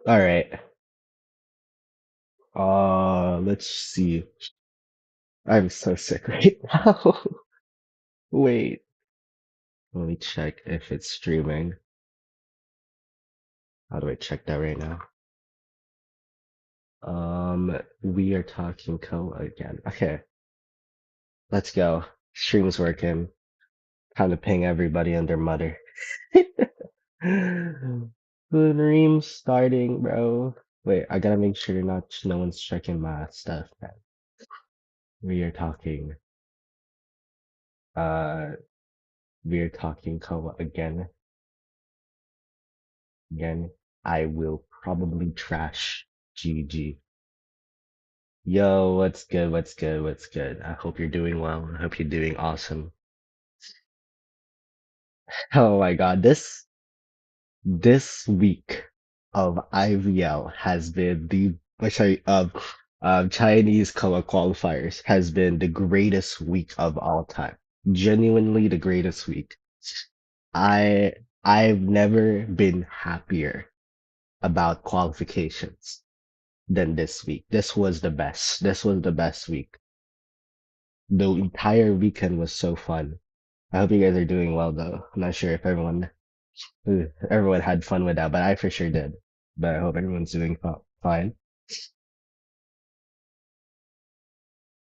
All right. Let's see. I'm so sick right now. Wait, let me check if it's streaming. How do I check that right now? We are talking COA again. Okay, let's go. Stream's working. Time to ping everybody and their mother. The dream's starting, bro. Wait, I gotta make sure not no one's checking my stuff, man. We are talking. Uh, we are talking COA again. Again, I will probably trash GG. Yo, what's good? What's good? What's good? I hope you're doing well. I hope you're doing awesome. Oh my God, this week of IVL has been sorry, Chinese COA qualifiers has been the greatest week of all time. Genuinely the greatest week. I I've never been happier about qualifications than this week. This was the best. This was the best week. The entire weekend was so fun. I hope you guys are doing well though. I'm not sure if everyone had fun with that, but I for sure did. But I hope everyone's doing fine.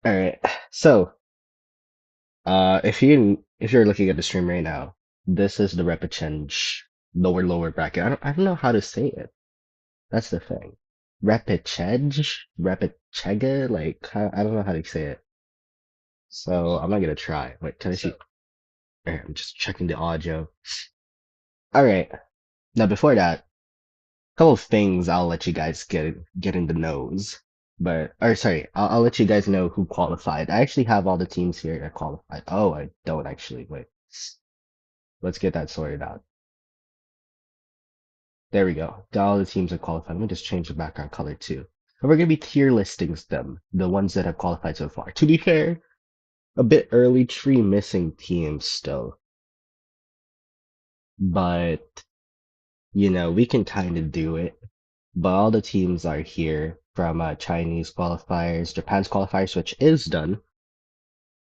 All right. So, if you're looking at the stream right now, this is the repechenge lower bracket. I don't know how to say it. That's the thing. Repechege, like I don't know how to say it. So I'm not gonna try. Wait, can I see? Alright, I'm just checking the audio. All right. Now before that, couple of things I'll let you guys get in the nose. But or sorry, I'll let you guys know who qualified. I actually have all the teams here that qualified. Oh, I don't actually. Wait. Let's get that sorted out. There we go. Got all the teams that qualified. Let me just change the background color too. And we're gonna be tier listings them, the ones that have qualified so far. To be fair, a bit early, three missing teams still. But we can kind of do it. But all the teams are here from Chinese qualifiers, Japan's qualifiers, which is done,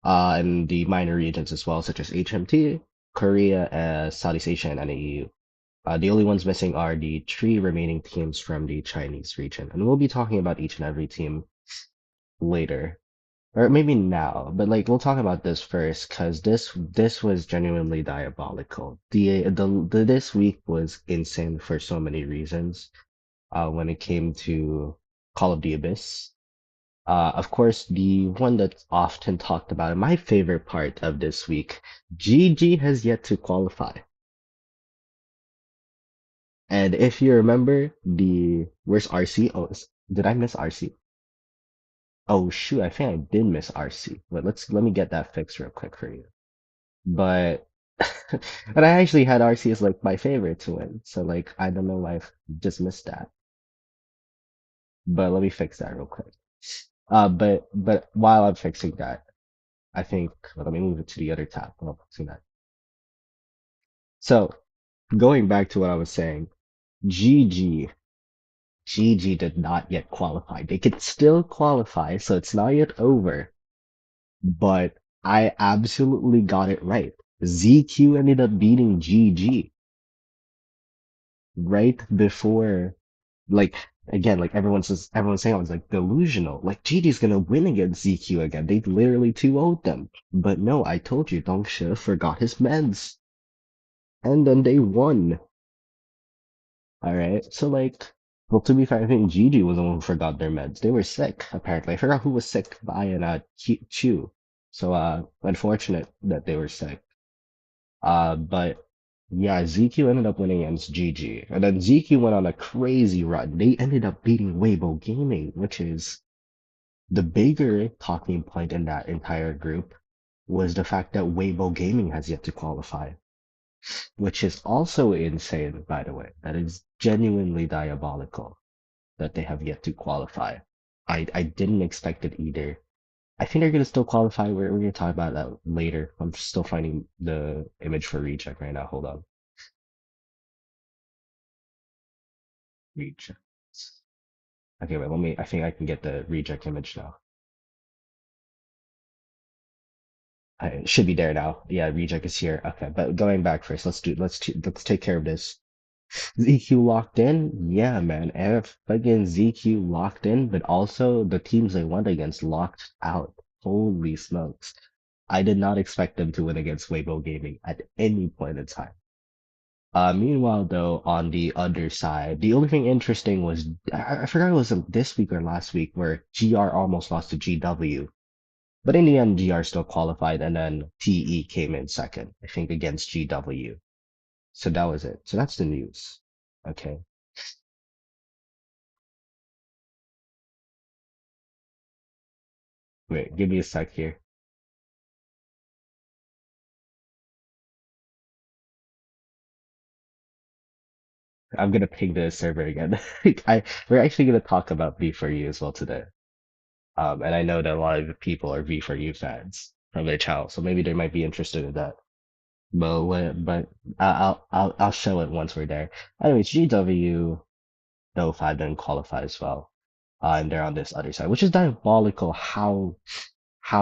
and the minor regions as well, such as HMT, Korea, Southeast Asia, and NAEU. The only ones missing are the three remaining teams from the Chinese region, and we'll be talking about each and every team later, or maybe now. But like we'll talk about this first, because this was genuinely diabolical. The this week was insane for so many reasons. When it came to Call of the Abyss. Of course, the one that's often talked about, and my favorite part of this week, GG has yet to qualify. And if you remember where's RC? Oh, did I miss RC? Oh shoot, I think I did miss RC. But let me get that fixed real quick for you. But and I actually had RC as like my favorite to win. So like I don't know why I've just missed that. But let me fix that real quick. But while I'm fixing that, I think let me move it to the other tab while I'm fixing that. So going back to what I was saying, GG, GG did not yet qualify. They could still qualify, so it's not yet over. But I absolutely got it right. ZQ ended up beating GG right before, like again, like everyone's saying, I was like delusional. Like GG's gonna win against ZQ again. They literally 2-0'd them. But no, I told you, Dongsha forgot his meds. And then they won. Alright. So like well to be fair, I think Gigi was the one who forgot their meds. They were sick, apparently. I forgot who was sick by and Chu. So unfortunate that they were sick. But yeah, ZQ ended up winning against GG. And then ZQ went on a crazy run. They ended up beating Weibo Gaming, which is the bigger talking point in that entire group was the fact that Weibo Gaming has yet to qualify, which is also insane, by the way. That is genuinely diabolical that they have yet to qualify. I didn't expect it either. I think they're gonna still qualify. We're gonna talk about that later. I'm still finding the image for recheck right now. Hold on. Recheck. Okay, wait, let me. I think I can get the reject image now. It should be there now. Yeah, reject is here. Okay, but going back first, let's take care of this. ZQ locked in? Yeah, man. If fucking ZQ locked in, but also the teams they went against locked out. Holy smokes. I did not expect them to win against Weibo Gaming at any point in time. Meanwhile, though, on the other side, the only thing interesting was I forgot it was this week or last week where GR almost lost to GW, but in the end, GR still qualified, and then TE came in second, I think, against GW. So that was it. So that's the news. Okay. Wait, give me a sec here. I'm gonna ping the server again. We're actually gonna talk about V4U as well today. And I know that a lot of the people are V4U fans from their channel, so maybe they might be interested in that. But I'll show it once we're there. Anyways, GW though 5 didn't qualify as well. And they're on this other side, which is diabolical how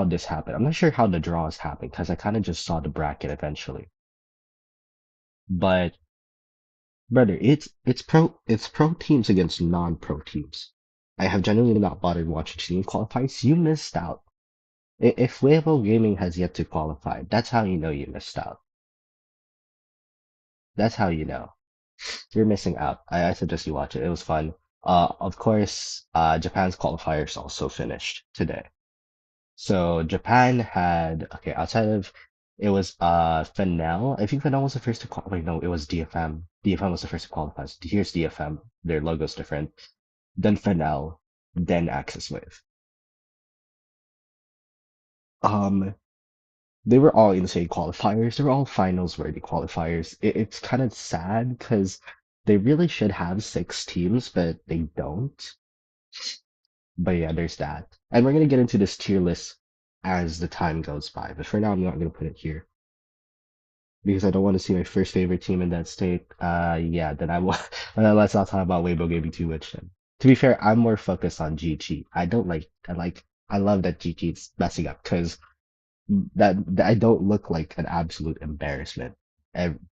this happened. I'm not sure how the draws happened because I kind of just saw the bracket eventually. But brother, it's pro teams against non-pro teams. I have genuinely not bothered watching team qualifiers. You missed out. If Weibo Gaming has yet to qualify, that's how you know you missed out. That's how you know. You're missing out. I suggest you watch it. It was fun. Of course, Japan's qualifiers also finished today. So Japan had okay outside of it was Fennel. I think Fennel was the first to qualify. Wait, no, it was DFM. DFM was the first to qualify. So here's DFM. Their logo's different. Then Fennel. Then Axis Wave. Um, they were all insane qualifiers. They were all finals worthy qualifiers. It's kind of sad because they really should have 6 teams, but they don't. But yeah, there's that. And we're gonna get into this tier list as the time goes by. But for now, I'm not gonna put it here because I don't want to see my first favorite team in that state. Yeah, then I will. Let's not talk about Weibo Gaming too much. Then, to be fair, I'm more focused on GT. I don't like. I love that GT's messing up because that I don't look like an absolute embarrassment.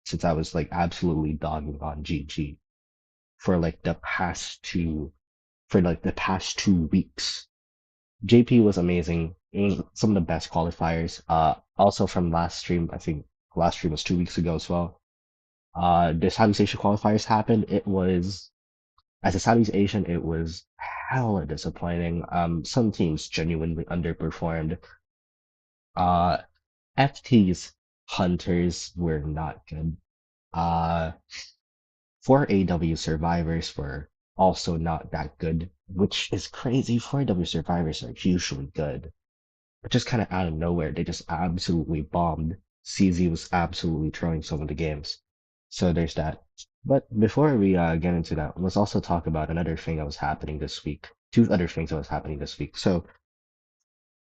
Since I was like absolutely dogging on GG for like the past 2 weeks. JP was amazing. It was some of the best qualifiers. Also from last stream, I think last stream was 2 weeks ago as well. The Southeast Asia qualifiers happened. It was as a Southeast Asian, it was hella disappointing. Some teams genuinely underperformed. Uh, FT's hunters were not good. Uh, 4AW survivors were also not that good, which is crazy. 4AW survivors are usually good. But just kind of out of nowhere, they just absolutely bombed. CZ was absolutely throwing some of the games. So there's that. But before we get into that, let's also talk about another thing that was happening this week. 2 other things that was happening this week. So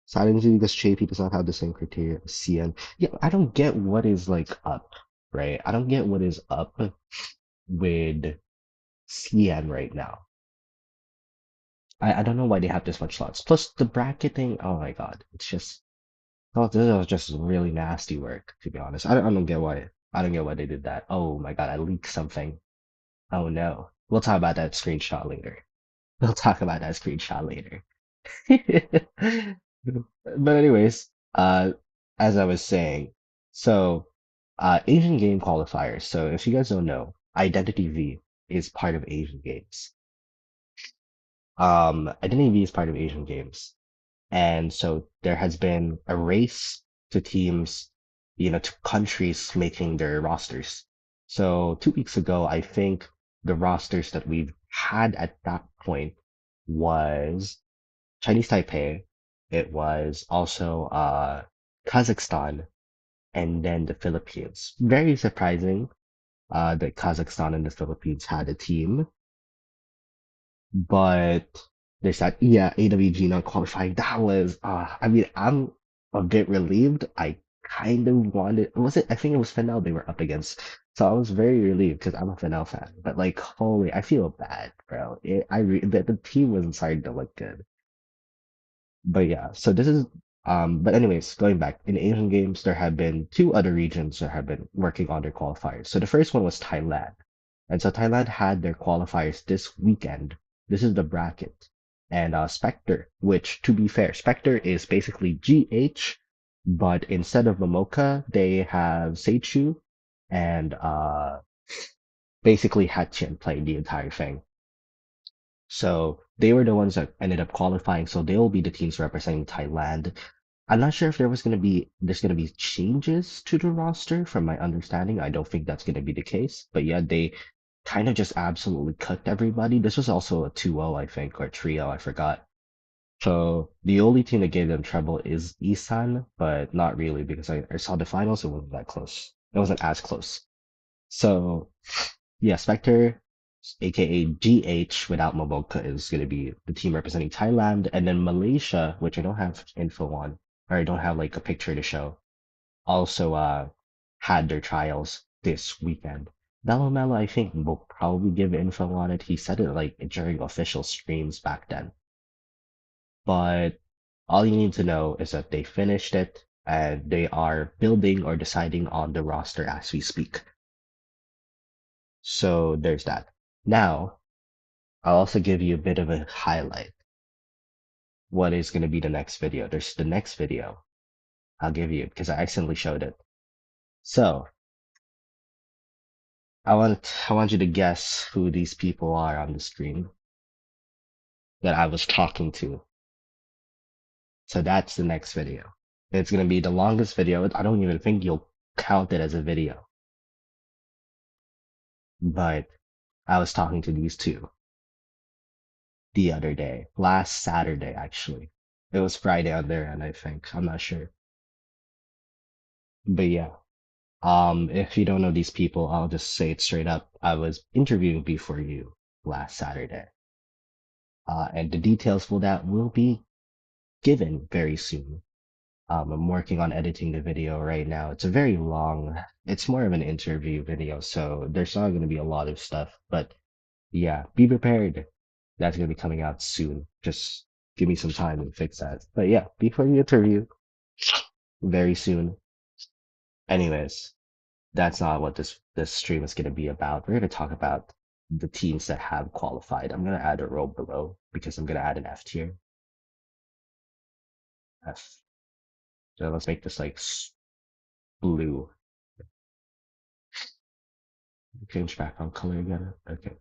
silently because JP does not have the same criteria as CN. Yeah, I don't get what is like up, right? I don't get what is up with CN right now. I don't know why they have this much slots. Plus the bracketing, oh my god, it's just oh, this was just really nasty work, to be honest. I don't get why. I don't get why they did that. Oh my god, I leaked something. Oh no. We'll talk about that screenshot later. We'll talk about that screenshot later. But anyways, as I was saying, so Asian game qualifiers. So if you guys don't know, Identity V is part of Asian Games. Identity V is part of Asian Games. And so there has been a race to teams, to countries making their rosters. So 2 weeks ago, I think the rosters that we've had at that point was Chinese Taipei. It was also Kazakhstan and then the Philippines. Very surprising that Kazakhstan and the Philippines had a team. But there's that, yeah, AWG not qualifying. That was, I mean, I'm a bit relieved. I kind of wanted, was it? I think it was Fennel they were up against. So I was very relieved because I'm a Fennel fan. But like, holy, I feel bad, bro. the team wasn't starting to look good. But yeah, so this is but anyways, going back, in Asian Games there have been two other regions that have been working on their qualifiers. So the first one was Thailand. And so Thailand had their qualifiers this weekend. This is the bracket. And Spectre, which to be fair, Spectre is basically GH, but instead of Momoka, they have Seichu and basically Hatchin playing the entire thing. So they were the ones that ended up qualifying. So they'll be the teams representing Thailand. I'm not sure if there's gonna be changes to the roster. From my understanding, I don't think that's gonna be the case. But yeah, they kind of just absolutely cooked everybody. This was also a 2-0, I think, or trio, I forgot. So the only team that gave them trouble is Isan, but not really because I saw the finals. It wasn't that close. It wasn't as close. So yeah, Spectre, aka GH without Momoka, is going to be the team representing Thailand. And then Malaysia, which I don't have info on, or I don't have like a picture to show, also had their trials this weekend. Mello I think, will probably give info on it. He said it like during official streams back then. But all you need to know is that they finished it and they are building or deciding on the roster as we speak. So there's that. Now, I'll also give you a bit of a highlight. What is going to be the next video? There's the next video. I'll give you because I accidentally showed it. So I want you to guess who these people are on the screen that I was talking to. So that's the next video. It's going to be the longest video. I don't even think you'll count it as a video. But I was talking to these two the other day, last Saturday actually. It was Friday on their end, I think. I'm not sure. But yeah. If you don't know these people, I'll just say it straight up. I was interviewing before you last Saturday. And the details for that will be given very soon. I'm working on editing the video right now. It's a very long, it's more of an interview video, so there's not going to be a lot of stuff. But yeah, be prepared. That's going to be coming out soon. Just give me some time to fix that. But yeah, before the interview, very soon. Anyways, that's not what this stream is going to be about. We're going to talk about the teams that have qualified. I'm going to add a row below because I'm going to add an F tier. F. So let's make this like blue. Change background color again. Okay.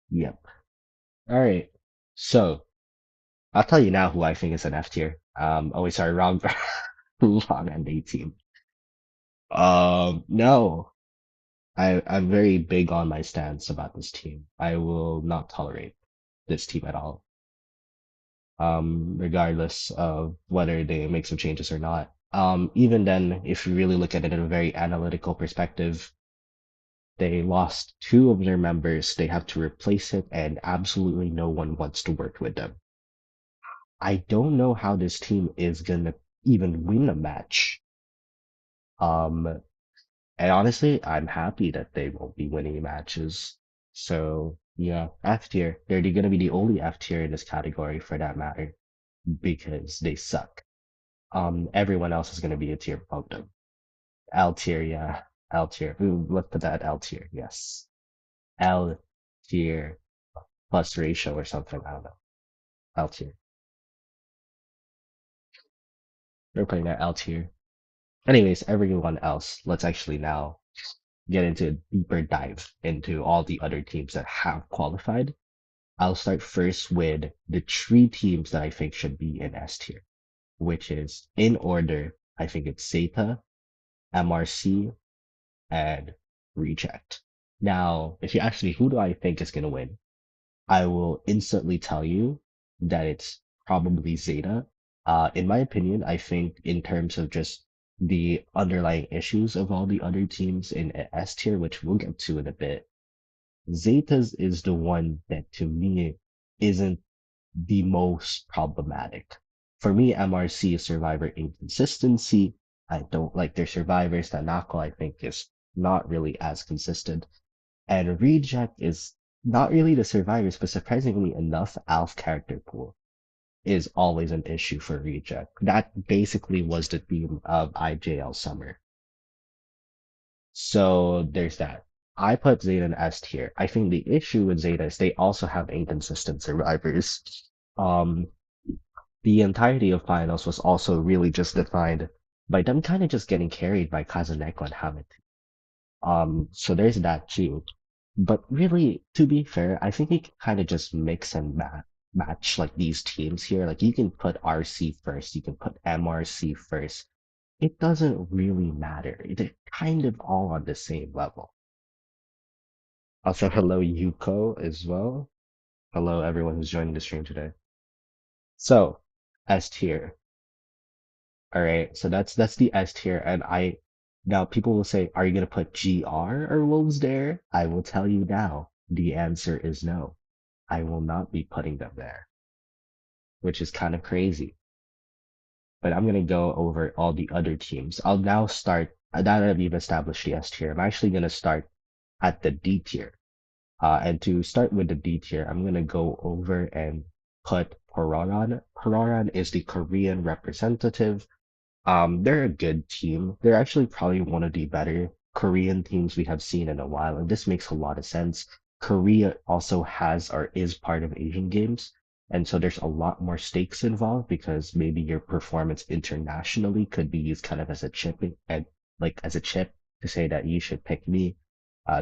Yep. All right. So I'll tell you now who I think is an F tier. Oh wait, sorry, wrong, wrong NA team. No. I'm very big on my stance about this team. I will not tolerate this team at all. Regardless of whether they make some changes or not. Even then, if you really look at it in a very analytical perspective, they lost two of their members. They have to replace it, and absolutely no one wants to work with them. I don't know how this team is gonna even win a match. Um, and honestly, I'm happy that they won't be winning matches. So yeah, F tier. They're gonna be the only F tier in this category for that matter because they suck. Everyone else is gonna be a tier above them. L tier, yeah. L tier. Ooh, let's put that L tier, yes. L tier plus ratio or something. I don't know. L tier. We're putting that L tier. Anyways, everyone else, let's actually now get into a deeper dive into all the other teams that have qualified. I'll start first with the three teams that I think should be in S tier, which is in order, I think it's Zeta, MRC, and Reject. Now, if you ask me who do I think is going to win, I will instantly tell you that it's probably Zeta. In my opinion, I think in terms of just the underlying issues of all the other teams in S tier, which we'll get to in a bit, Zeta's is the one that to me isn't the most problematic. For me, MRC is survivor inconsistency. I don't like their survivors. Tanako, I think, is not really as consistent. And Reject is not really the survivors, but surprisingly enough, Alf character pool is always an issue for reject. That basically was the theme of IJL Summer. So there's that. I put Zeta in S tier. I think the issue with Zeta is they also have inconsistent survivors. Um, the entirety of finals was also really just defined by them kind of just getting carried by Kazaneko and Hamid. So there's that too. But really, to be fair, I think you can kind of just mix and match like these teams here. Like you can put RC first, you can put MRC first. It doesn't really matter. They're kind of all on the same level. Also, hello Yuko as well. Hello everyone who's joining the stream today. So, S tier. All right, so that's the S tier, and I now people will say, are you gonna put GR or Wolves there? I will tell you now, the answer is no. I will not be putting them there, which is kind of crazy. But I'm gonna go over all the other teams. I'll now start now that we've established the S tier. I'm actually gonna start at the D tier. And to start with the D tier, I'm gonna go over and put Pororan. Pororan is the Korean representative. They're a good team. They're actually probably one of the better Korean teams we have seen in a while, and this makes a lot of sense. Korea also has or is part of Asian Games, and so there's a lot more stakes involved because maybe your performance internationally could be used kind of as a chip and like as a chip to say that you should pick me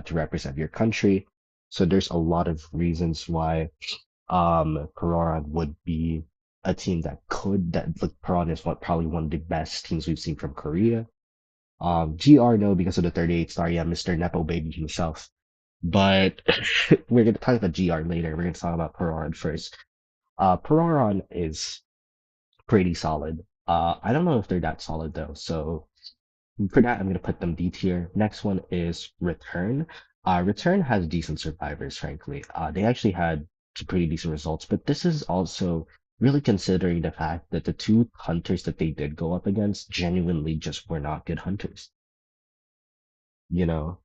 to represent your country. So there's a lot of reasons why Pereira would be a team that could that like Pereira is probably one of the best teams we've seen from Korea. GR no because of the 38 star, yeah, Mr. Nepo baby himself. But we're gonna talk about GR later. We're gonna talk about Pereira first. Pereira is pretty solid. I don't know if they're that solid though, so for that, I'm gonna put them D tier. Next one is Return. Return has decent survivors, frankly. They actually had some pretty decent results, but this is also really considering the fact that the two hunters that they did go up against genuinely just were not good hunters. You know?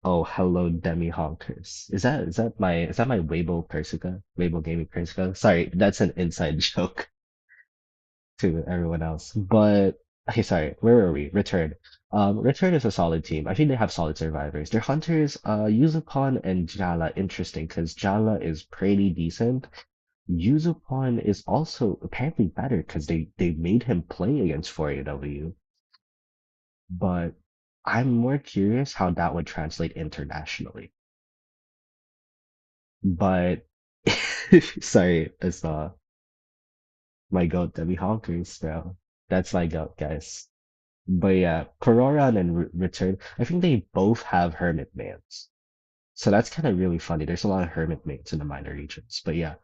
Oh, hello, Demi Honkers. Is that my Weibo Persica? Weibo Gaming Persica? Sorry, that's an inside joke to everyone else. But okay, sorry, where were we? Return. Return is a solid team. I think they have solid survivors. Their hunters, Yuzupon and Jala, interesting because Jala is pretty decent. Yuzupon is also apparently better because they made him play against 4AW. But I'm more curious how that would translate internationally. But sorry, it's my goat Debbie Honkers, bro. That's my goat, guys. But yeah, Peroran and Return, I think they both have Hermit mains. So that's kind of really funny. There's a lot of Hermit mains in the minor regions. But yeah,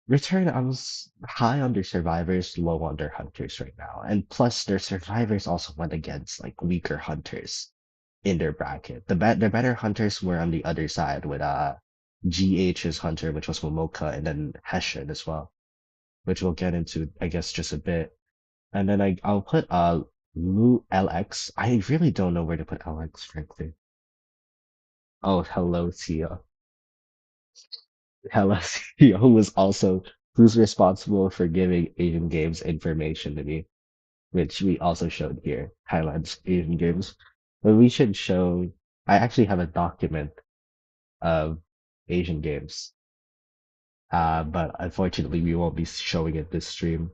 Return, I was high on their survivors, low on their hunters right now. And plus, their survivors also went against like weaker hunters in their bracket. The better hunters were on the other side with GH's hunter, which was Momoka, and then Hessian as well, which we'll get into, I guess, just a bit. And then I'll put Lu LX. I really don't know where to put LX, frankly. Oh, hello, Tia. Hello, Tia, who's responsible for giving Asian Games information to me, which we also showed here. Highlights Asian Games. But we should show I actually have a document of Asian Games. But unfortunately we won't be showing it this stream.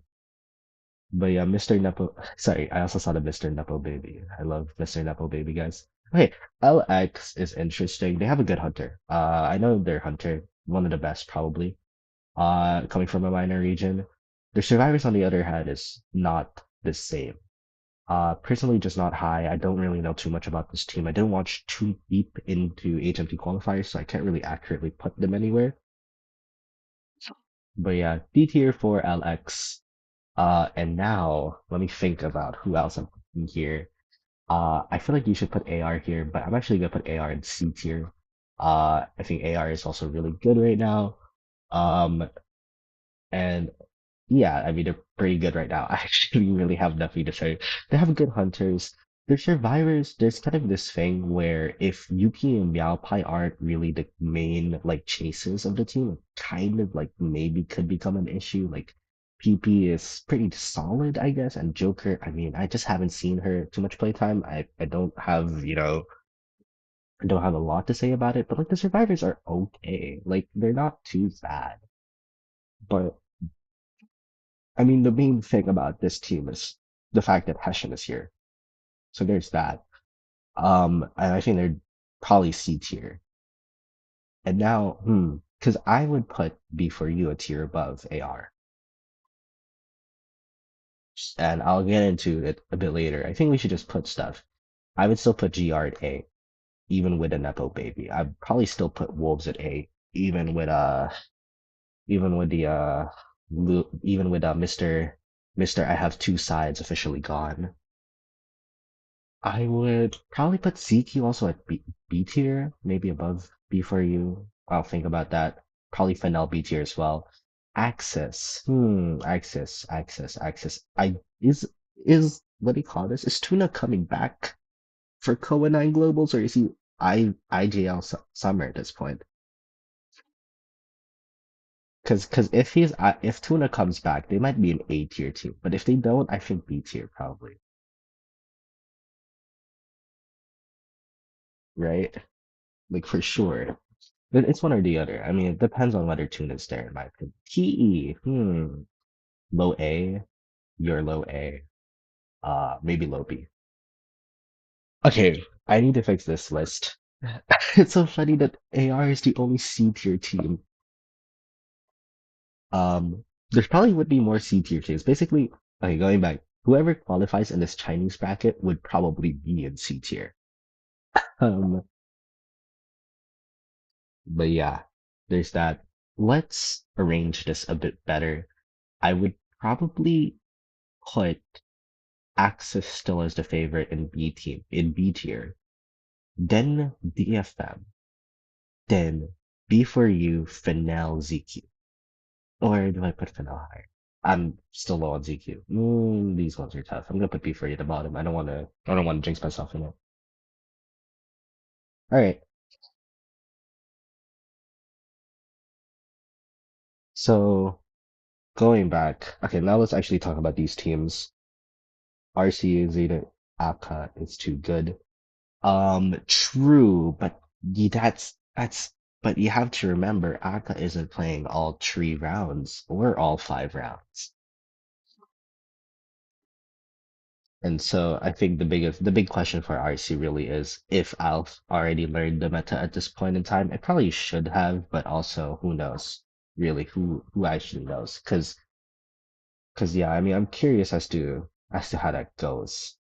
But yeah, Mr. Nepo. Sorry, I also saw the Mr. Nepo baby. I love Mr. Nepo baby, guys. Okay, LX is interesting. They have a good hunter. I know their hunter, one of the best probably. Coming from a minor region. Their survivors, on the other hand, is not the same. Personally, just not high. I don't really know too much about this team. I didn't watch too deep into HMT qualifiers, so I can't really accurately put them anywhere. But yeah, D tier for LX. And now let me think about who else I'm putting here. I feel like you should put AR here, but I'm actually gonna put AR in C tier. I think AR is also really good right now. Um, and yeah, I mean they're pretty good right now. I actually really have nothing to say. They have good hunters. The survivors, there's kind of this thing where if Yuki and Meowpai aren't really the main like chases of the team, it kind of like maybe could become an issue. Like PP is pretty solid, I guess, and Joker, I mean, I just haven't seen her too much playtime. I don't have, I don't have a lot to say about it, but like the survivors are okay. Like they're not too bad. But I mean, the main thing about this team is the fact that Hessian is here. So there's that. And I think they're probably C tier. And now, because I would put B for you a tier above AR, and I'll get into it a bit later. I think we should just put stuff. I would still put GR at A, even with a Nepo baby. I'd probably still put Wolves at A, even with the even with Mr. I have two sides officially gone. I would probably put CQ also at B tier, maybe above B for you. I'll think about that. Probably Fennel B tier as well. Access. Access. Is what do you call this? Is Tuna coming back for COA 9 Globals, or is he IJL Summer at this point? Because if Tuna comes back, they might be an A tier team. But if they don't, I think B tier probably, right? Like for sure. But it's one or the other. I mean, it depends on whether Tuna's there, in my opinion. PE, low A, you're low A, maybe low B. Okay, I need to fix this list. It's so funny that AR is the only C tier team. There probably would be more C tier teams. Basically, okay, going back, whoever qualifies in this Chinese bracket would probably be in C tier. Um, but yeah, there's that. Let's arrange this a bit better. I would probably put Axis still as the favorite in B tier, then DFM, then B for you, Fennel, ZQ. Or do I put Fennel higher? I'm still low on ZQ. These ones are tough. I'm gonna put B for you at the bottom. I don't wanna jinx myself in it. Alright, so going back, okay, now let's actually talk about these teams. RC, Zeta, Aka is too good. True, but but you have to remember Aka isn't playing all 3 rounds or all 5 rounds. And so I think the big question for RC really is if Alf already learned the meta at this point in time. It probably should have, but also who knows? Really, who actually knows? Cause yeah, I mean I'm curious as to how that goes.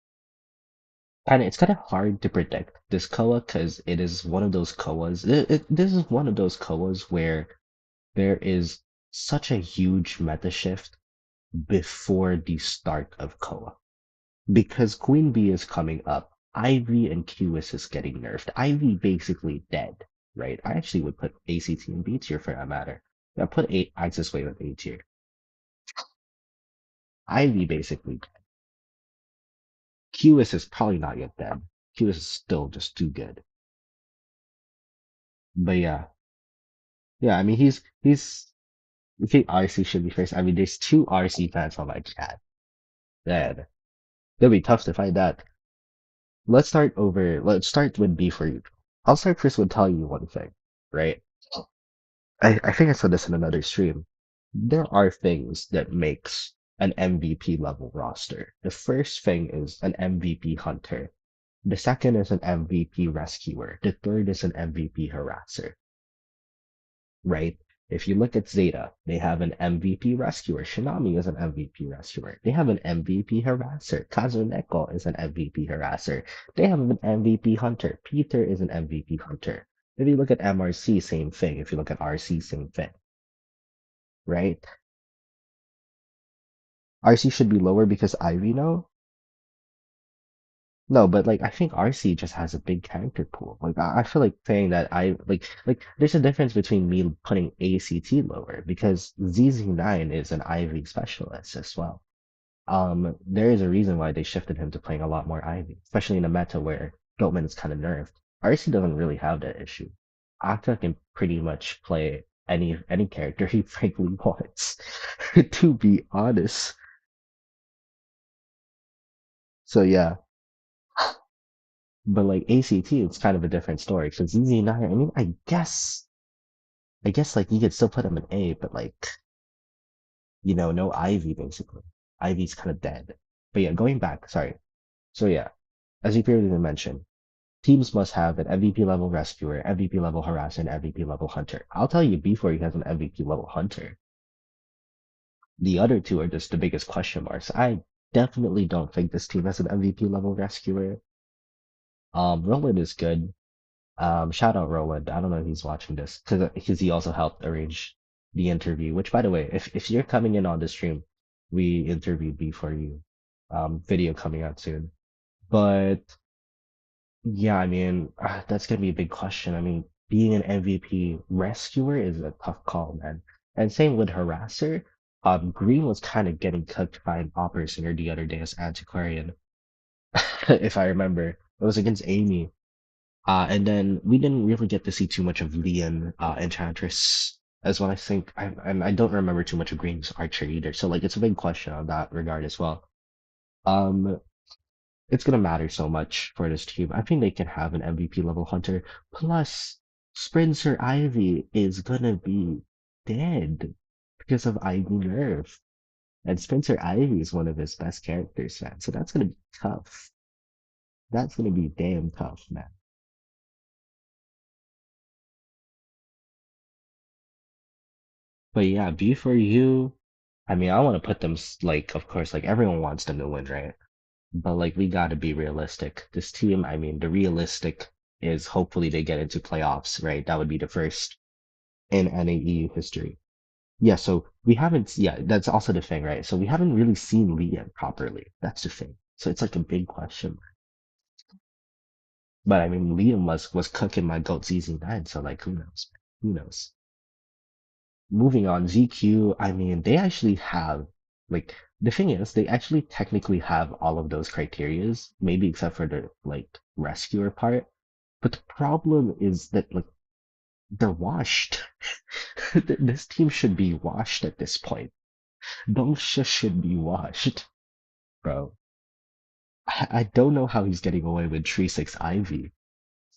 And it's kind of hard to predict this COA because it is one of those COAs. This is one of those COAs where there is such a huge meta shift before the start of COA. Because Queen Bee is coming up, Ivy and QS is getting nerfed. Ivy basically dead, right? I actually would put ACT in B tier for that matter. Yeah, put Axis Wave in A tier. Ivy basically dead. QS is probably not yet dead. QS is still just too good. But yeah, yeah, I mean, I think RC should be first. I mean, there's 2 RC fans on my chat. Man, it'll be tough to find that. Let's start with B for you. I'll start first with telling you one thing, right? I think I said this in another stream. There are things that makes an MVP level roster. The first thing is an MVP hunter. The second is an MVP rescuer. The third is an MVP harasser. Right? If you look at Zeta, they have an MVP rescuer. Shinami is an MVP rescuer. They have an MVP harasser. Kazuneko is an MVP harasser. They have an MVP hunter. Peter is an MVP hunter. If you look at MRC, same thing. If you look at RC, same thing. Right? RC should be lower because Ivy no? No, but like I think RC just has a big character pool. Like I feel like saying that there's a difference between me putting ACT lower because ZZ9 is an Ivy specialist as well. There is a reason why they shifted him to playing a lot more Ivy, especially in a meta where Goatman is kind of nerfed. RC doesn't really have that issue. Akka can pretty much play any character he frankly wants, to be honest. So yeah, but like ACT, it's kind of a different story because ZZ9. I mean, I guess like you could still put him in A, but like no Ivy basically. Ivy's kind of dead. But yeah, going back, sorry. So yeah, as you previously mentioned, teams must have an MVP level rescuer, MVP level harasser, and MVP level hunter. I'll tell you before he has an MVP level hunter. The other two are just the biggest question marks. I definitely don't think this team has an MVP level rescuer. Roland is good. Shout out Roland. I don't know if he's watching this because he also helped arrange the interview. Which, by the way, if you're coming in on the stream, we interviewed before you. Video coming out soon. But yeah, I mean, that's gonna be a big question. I mean, being an MVP rescuer is a tough call, man. And same with harasser. Green was kind of getting cooked by an opera singer the other day as antiquarian, if I remember. It was against Amy. And then we didn't really get to see too much of Leon, Enchantress as well. I think, and I don't remember too much of Green's Archer either. So like, it's a big question on that regard as well. Um, it's gonna matter so much for this team. I think they can have an MVP level hunter. Plus, Spencer Ivy is gonna be dead because of Ivy nerf. And Spencer Ivy is one of his best characters, man. So that's gonna be tough. That's gonna be damn tough, man. But yeah, B for you. I mean, I want to put them like, of course, like everyone wants them to win, right? But like, we got to be realistic. This team, I mean, the realistic is hopefully they get into playoffs, right? That would be the first in NAEU history. Yeah, so we haven't, yeah, that's also the thing, right? So we haven't really seen Liam properly. That's the thing. So it's like a big question. But I mean, Liam was cooking my goat season 9, so like, who knows? Who knows? Moving on, ZQ, I mean, they actually have, like, the thing is, they actually technically have all of those criterias, maybe except for the, like, rescuer part. But the problem is that, like, they're washed. This team should be washed at this point. Dongshi should be washed, bro. I don't know how he's getting away with 3-6 Ivy.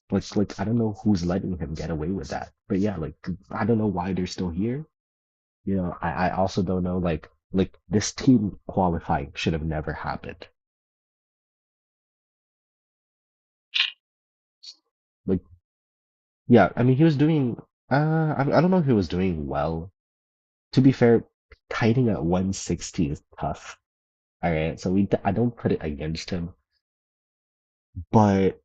Like, I don't know who's letting him get away with that. But yeah, like, I don't know why they're still here. I also don't know like this team qualifying should have never happened. Like yeah, I mean he was doing I don't know if he was doing well. To be fair, kiting at 160 is tough. All right, so I don't put it against him, but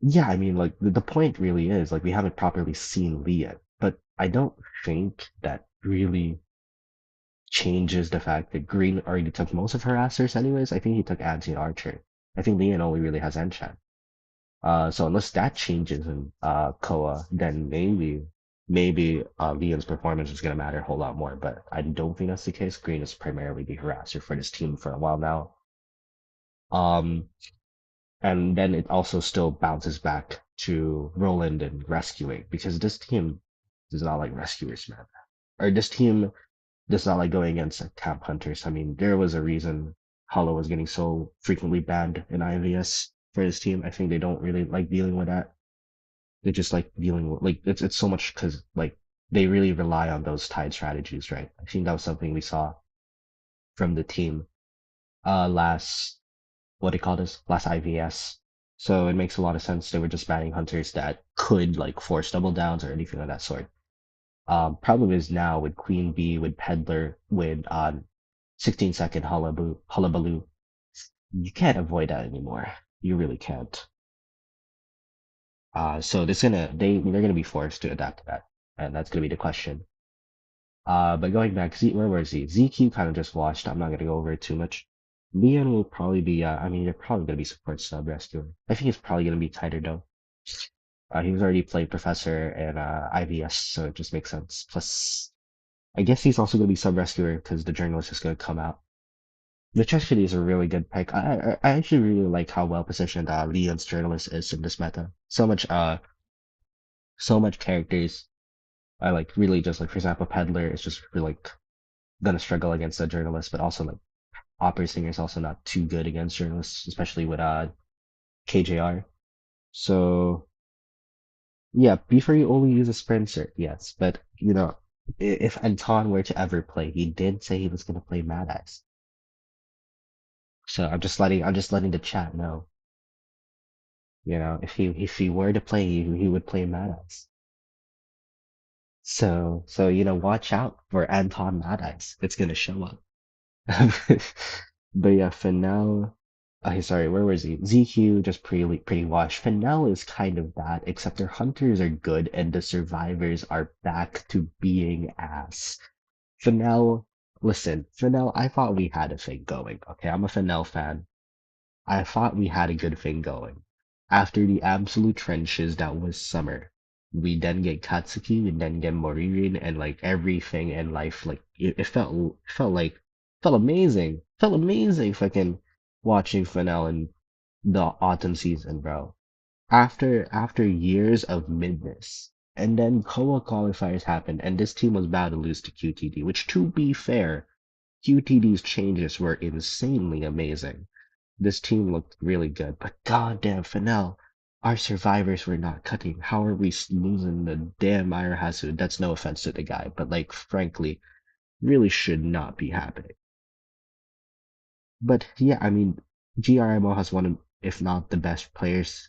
yeah, I mean like the point really is like we haven't properly seen Lee yet, but I don't think that really changes the fact that Green already took most of her answers anyways. I think he took Anti and Archer. I think Leon only really has Enchant. So unless that changes in COA, then maybe Leon's performance is gonna matter a whole lot more. But I don't think that's the case. Green is primarily the harasser for this team for a while now. Um, and then it also still bounces back to Roland and rescuing because this team does not like rescuers, man. Or this team does not like going against camp hunters. I mean, there was a reason Hollow was getting so frequently banned in IVS for his team. I think they don't really like dealing with that. They just like dealing with like it's so much because like they really rely on those tide strategies, right? I think that was something we saw from the team last what do you call this? Last IVS. So it makes a lot of sense. They were just banning hunters that could like force double downs or anything of that sort. Problem is now with Queen Bee, with Peddler, with 16-second Hullabaloo, you can't avoid that anymore. You really can't. So they're gonna be forced to adapt to that, and that's gonna be the question. But going back, where was Z? ZQ kind of just washed. I'm not gonna go over it too much. Leon will probably be. I mean, they're probably gonna be support sub rescuer. I think he's probably gonna be tighter though. He was already played Professor and IVS, so it just makes sense. Plus, I guess he's also gonna be sub rescuer because the journalist is gonna come out. which actually is a really good pick. I actually really like how well positioned Leon's journalist is in this meta. So much characters. I like really just like for example, Peddler is just really, like gonna struggle against a journalist, but also like opera singer is also not too good against journalists, especially with KJR. So yeah, before you only use a sprinter, yes, but you know, if Anton were to ever play, he did say he was gonna play Mad Eyes. So I'm just letting the chat know. You know, if he were to play, he would play Mad Eyes. So you know, watch out for Anton Mad Eyes. It's gonna show up. But yeah, Fennel. Okay, sorry, where was he? ZQ just pretty washed. Fennel is kind of bad, except their hunters are good and the survivors are back to being ass. Fennel, listen, Fennel, I thought we had a thing going. Okay, I'm a Fennel fan. I thought we had a good thing going. After the absolute trenches that was summer, we then get Katsuki, we then get Moririn, and like everything in life, like felt amazing, felt amazing. Fucking watching Fennel in the autumn season, bro. After years of midness, and then COA qualifiers happened, and this team was about to lose to QTD, which to be fair, QTD's changes were insanely amazing. This team looked really good, but goddamn, Fennel, our survivors were not cutting. How are we losing the damn Irahasu? That's no offense to the guy, but like, frankly, really should not be happening. But yeah, I mean, GRMO has one of, if not the best players.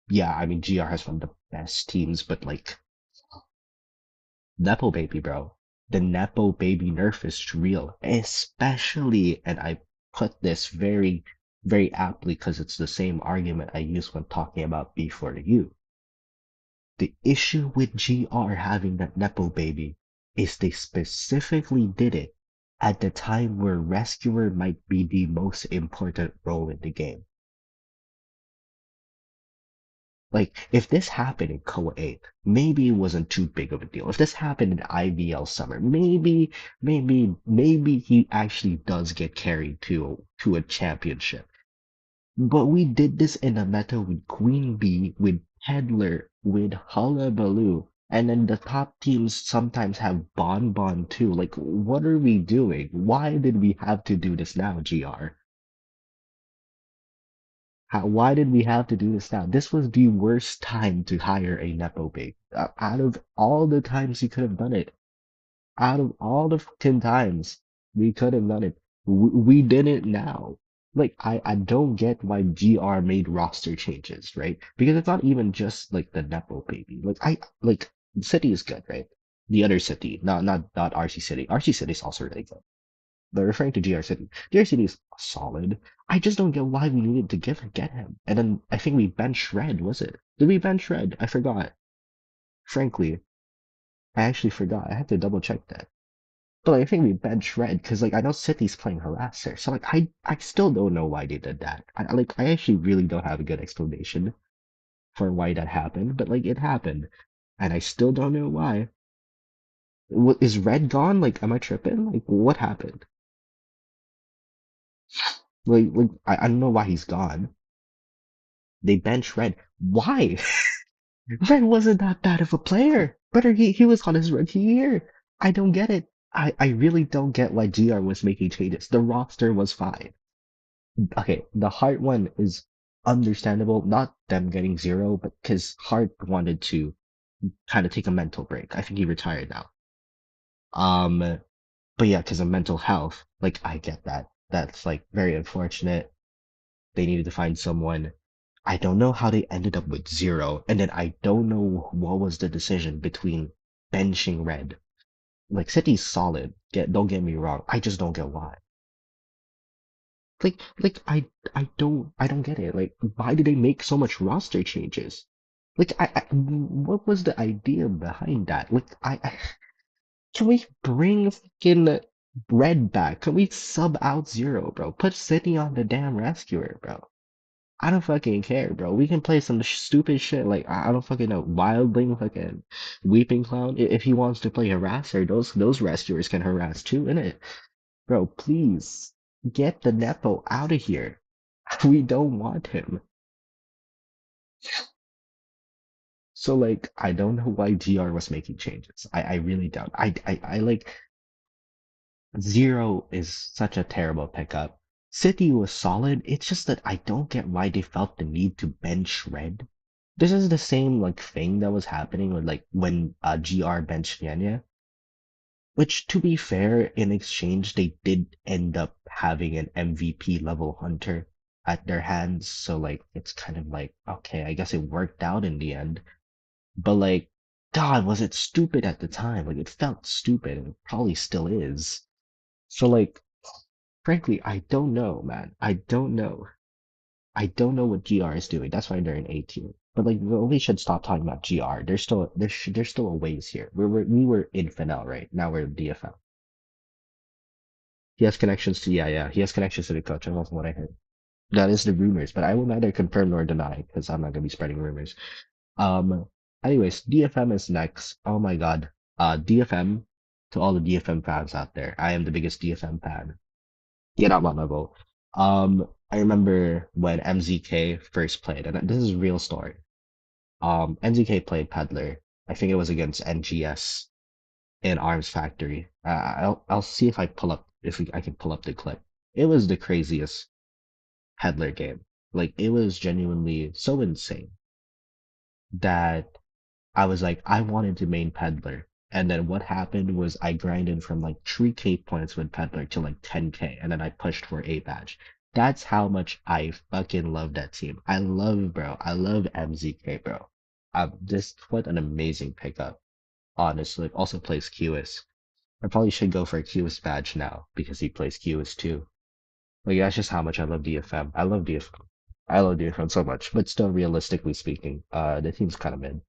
Yeah, I mean, GR has one of the best teams, but like, Nepo Baby, bro. The Nepo Baby nerf is real, especially, and I put this very aptly because it's the same argument I use when talking about B4U. The issue with GR having that Nepo Baby is they specifically did it at the time where Rescuer might be the most important role in the game. Like, if this happened in COA 8, maybe it wasn't too big of a deal. If this happened in IVL Summer, maybe he actually does get carried to a championship. But we did this in a meta with Queen Bee, with Peddler, with Hullabaloo, and then the top teams sometimes have Bon too. Like, what are we doing? Why did we have to do this now, GR? Why did we have to do this now? This was the worst time to hire a Nepo babe. Out of all the times you could have done it, out of all the 10 times we could have done it, we did it now. Like, I don't get why GR made roster changes, right? Because it's not even just like the Nepo baby. Like, City is good, right? The other city, not RC City. RC City is also really good. They're referring to GR City. GR City is solid. I just don't get why we needed to get him. And then I think we bench Red, was it? Did we bench Red? I forgot. Frankly, I actually forgot. I had to double check that. But like, I think we bench Red because like I know City's playing Harasser, so like I still don't know why they did that. I actually really don't have a good explanation for why that happened, but like it happened, and I still don't know why. What is Red gone? Like, am I tripping? Like, what happened? I don't know why he's gone. They bench Red. Why? Red wasn't that bad of a player. Better he was on his rookie year. I don't get it. I really don't get why GR was making changes. The roster was fine. Okay, the Heart one is understandable. Not them getting zero, but because Heart wanted to kind of take a mental break. I think he retired now. Um, but yeah, because of mental health, like I get that. That's like very unfortunate. They needed to find someone. I don't know how they ended up with zero, and then I don't know what was the decision between benching Red. Like City's solid. Don't get me wrong. I just don't get why. I don't get it. Like why did they make so much roster changes? What was the idea behind that? Can we bring fucking Red back? Can we sub out Zero, bro? Put City on the damn rescuer, bro. I don't fucking care, bro. We can play some stupid shit like I don't fucking know, Wildling, fucking Weeping Clown. If he wants to play harasser, those rescuers can harass too, innit? Bro, please. Get the Nepo out of here. We don't want him. So like I don't know why GR was making changes. I really don't. I like Zero is such a terrible pickup. City was solid. It's just that I don't get why they felt the need to bench Red. This is the same like thing that was happening with like when GR benched Nyanya, which to be fair, in exchange they did end up having an MVP level hunter at their hands. So like it's kind of like okay, I guess it worked out in the end. But like, God, was it stupid at the time? Like it felt stupid and it probably still is. So like frankly, I don't know, man. I don't know. I don't know what GR is doing. That's why they're in A tier. But like, we should stop talking about GR. There's still a ways here. We were in Finel, right? Now we're in DFL. He has connections to yeah. He has connections to the coach. That's what I heard. That is the rumors, but I will neither confirm nor deny because I'm not gonna be spreading rumors. Um. Anyways, DFM is next. Oh my God. DFM to all the DFM fans out there. I am the biggest DFM fan. Get out my level. I remember when MZK first played, and this is a real story. MZK played Peddler. I think it was against NGS in Arms Factory. I'll see if I pull up I can pull up the clip. It was the craziest Peddler game. Like it was genuinely so insane that I was like, I wanted to main Peddler. And then what happened was I grinded from like 3K points with Peddler to like 10K, and then I pushed for A badge. That's how much I fucking love that team. I love MZK, bro. This what an amazing pickup. Honestly, also plays QS. I probably should go for a QS badge now because he plays QS too. Like that's just how much I love DFM. I love DFM. I love DFM so much, but still, realistically speaking, the team's kind of mid.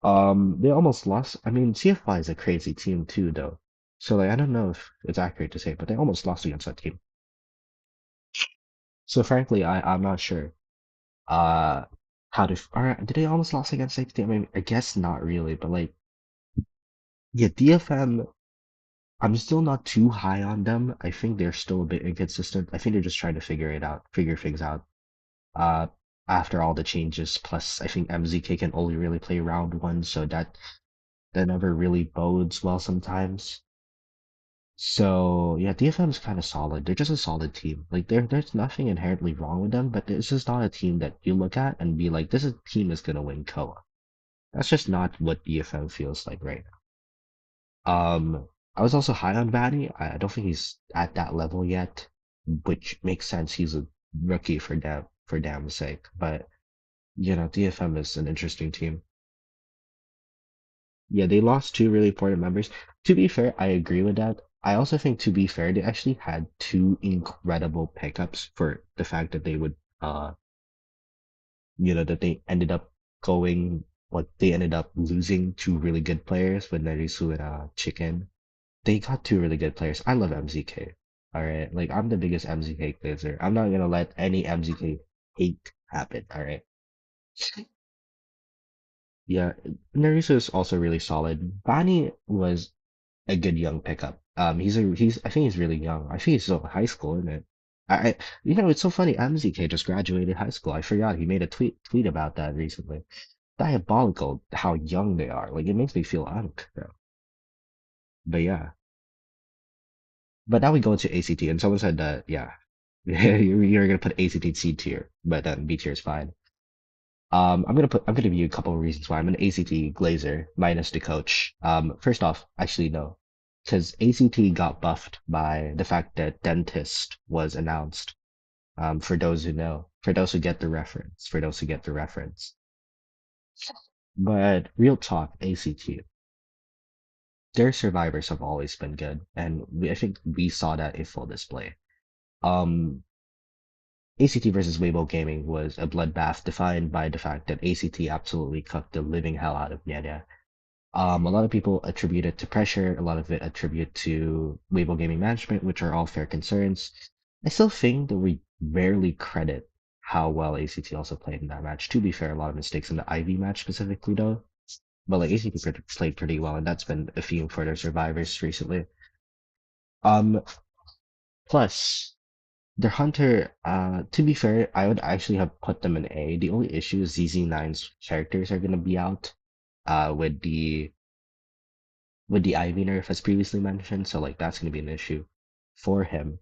They almost lost. I mean, CFY is a crazy team too, though. So like, I don't know if it's accurate to say, but they almost lost against that team. So frankly, I'm not sure. Uh, or did they almost lost against that team? I mean, I guess not really, but like, yeah, DFM. I'm still not too high on them. I think they're still a bit inconsistent. I think they're just trying to figure things out. Uh, after all the changes, plus I think MZK can only really play round one, so that never really bodes well sometimes. So yeah, DFM's kind of solid. They're just a solid team. Like there's nothing inherently wrong with them, but it's just not a team that you look at and be like, this is team is gonna win COA. That's just not what DFM feels like right now. I was also high on Vanny. I don't think he's at that level yet, which makes sense. He's a rookie for damn sake. But DFM is an interesting team. Yeah, they lost two really important members. To be fair, I agree with that. I also think, to be fair, they actually had two incredible pickups for the fact that they would, that they ended up they ended up losing two really good players with Narisu and Chicken. They got two really good players. I love MZK. All right, like I'm the biggest MZK player. I'm not gonna let any MZK hate happen. All right. Yeah, Narisu is also really solid. Bani was a good young pickup. I think he's really young. I think he's still in high school, isn't it? It's so funny. MZK just graduated high school. I forgot he made a tweet about that recently. Diabolical how young they are. Like it makes me feel unk, bro. But yeah. But now we go into ACT, and someone said that yeah, you're gonna put ACT in C tier, but then B tier is fine. I'm gonna give you a couple of reasons why I'm an ACT Glazer minus the coach. First off, actually no, because ACT got buffed by the fact that Dentist was announced. For those who know, for those who get the reference, for those who get the reference. But real talk, ACT, their survivors have always been good, and I think we saw that in full display. Um, ACT versus Weibo Gaming was a bloodbath defined by the fact that ACT absolutely cooked the living hell out of Nyanya. A lot of people attribute it to pressure, a lot of it attribute to Weibo Gaming management, which are all fair concerns. I still think that we rarely credit how well ACT also played in that match. To be fair, a lot of mistakes in the IV match specifically, though. But like ACT played pretty well, and that's been a theme for their survivors recently. Um, plus Their Hunter, to be fair, I would actually have put them in A. The only issue is ZZ9's characters are gonna be out, with the Ivy nerf as previously mentioned, so like that's gonna be an issue for him.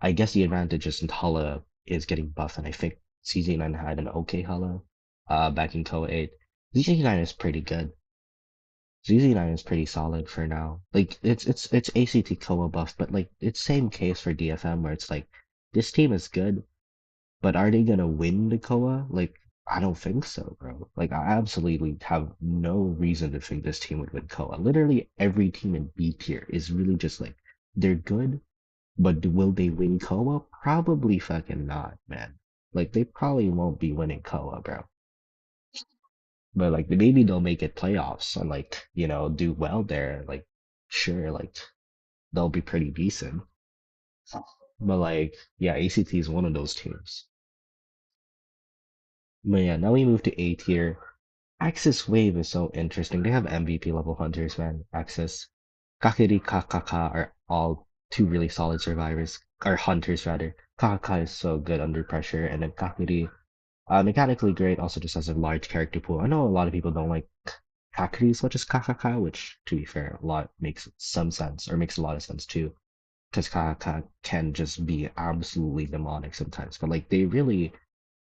I guess the advantage is Hala is getting buffed, and I think CZ9 had an okay Hala, back in COA 8. ZZ9 is pretty good. ZZ9 is pretty solid for now. Like it's ACT COA buff, but like it's same case for DFM where it's like this team is good, but are they gonna win the COA? Like, I don't think so, bro. Like, I absolutely have no reason to think this team would win COA. Literally every team in B tier is really just like they're good, but will they win COA? Probably fucking not, man. Like, they probably won't be winning COA, bro. But like, maybe they'll make it playoffs and like, do well there. Like, sure, like they'll be pretty decent. But like, yeah, ACT is one of those teams. But yeah, now we move to A tier. Axis Wave is so interesting. They have MVP level hunters, man. Axis. Kakiri, Kakaka are all two really solid survivors, or hunters rather. Kakaka is so good under pressure, and then Kakiri, mechanically great, also just has a large character pool. I know a lot of people don't like Kakiri as much as Kakaka, which, to be fair, a lot makes some sense, or makes a lot of sense too, because Kakaka can just be absolutely demonic sometimes. But like,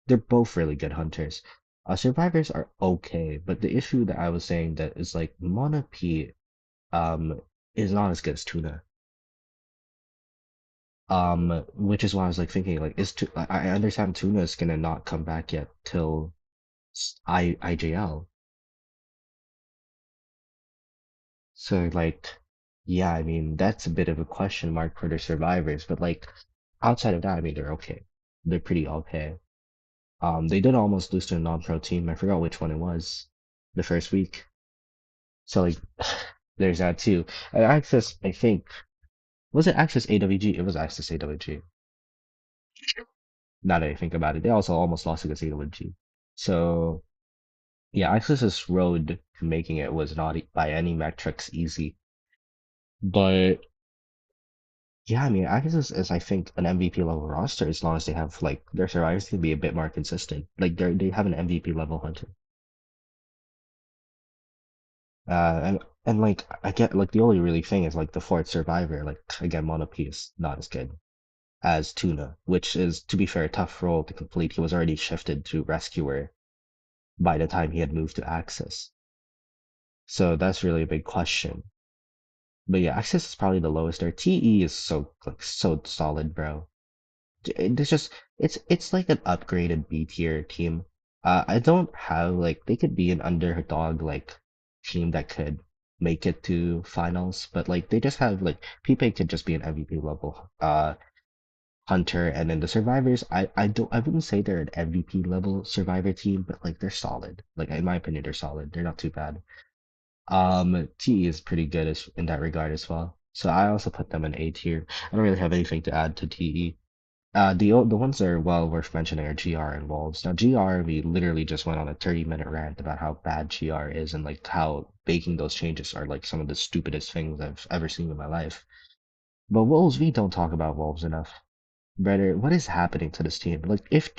they're both really good hunters. Survivors are okay, but the issue that I was saying that is like Mana P is not as good as Tuna. Which is why I was like thinking like I understand Tuna is gonna not come back yet till IJL. So like yeah, I mean that's a bit of a question mark for the survivors, but like outside of that, I mean they're okay. They're pretty okay. They did almost lose to a non-pro team. I forgot which one it was the first week. So like, there's that too. Access, I think, was it Access AWG? It was Access AWG. Now that I think about it, they also almost lost against AWG. So yeah, Access's road to making it was not by any metrics easy. But yeah, I mean, Access is I think an MVP level roster as long as they have like their survivors can be a bit more consistent. Like they have an MVP level hunter. And like I get like the only really thing is like the fourth survivor. Like again, Mono P is not as good as Tuna, which is, to be fair, a tough role to complete. He was already shifted to Rescuer by the time he had moved to Axis. So that's really a big question. But yeah, Axis is probably the lowest there. TE is so solid, bro. It's just it's like an upgraded B tier team. I don't have like they could be an underdog like team that could make it to finals, but like they just have like Pipe could just be an MVP level Hunter, and then the survivors, I wouldn't say they're an MVP level survivor team, but like they're solid. Like in my opinion, they're solid. They're not too bad. TE is pretty good in that regard as well. So I also put them in A tier. I don't really have anything to add to TE. The ones that are well worth mentioning are GR and Wolves. Now GR, we literally just went on a 30-minute rant about how bad GR is and like how baking those changes are like some of the stupidest things I've ever seen in my life. But Wolves, we don't talk about Wolves enough. Brother, what is happening to this team? Like, if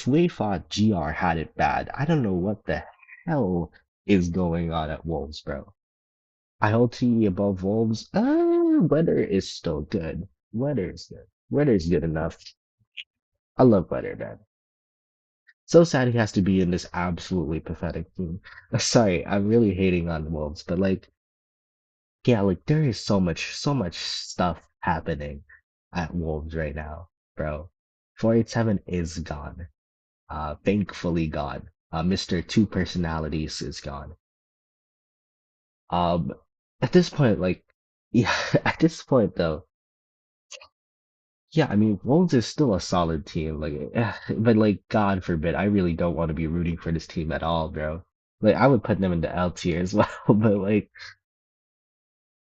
we thought GR had it bad, I don't know what the hell is going on at Wolves, bro. ILT above Wolves, Weather is still good. Weather is good. Weather is good enough. I love Weather, man. So sad he has to be in this absolutely pathetic team. Sorry, I'm really hating on Wolves, but like, yeah, like there is so much stuff happening at Wolves right now, bro. 487 is gone. Thankfully gone. Mr. Two Personalities is gone. Um, at this point, like, yeah, at this point though, yeah, I mean, Wolves is still a solid team, like, but like, God forbid, I really don't want to be rooting for this team at all, bro. Like, I would put them in the L tier as well, but like,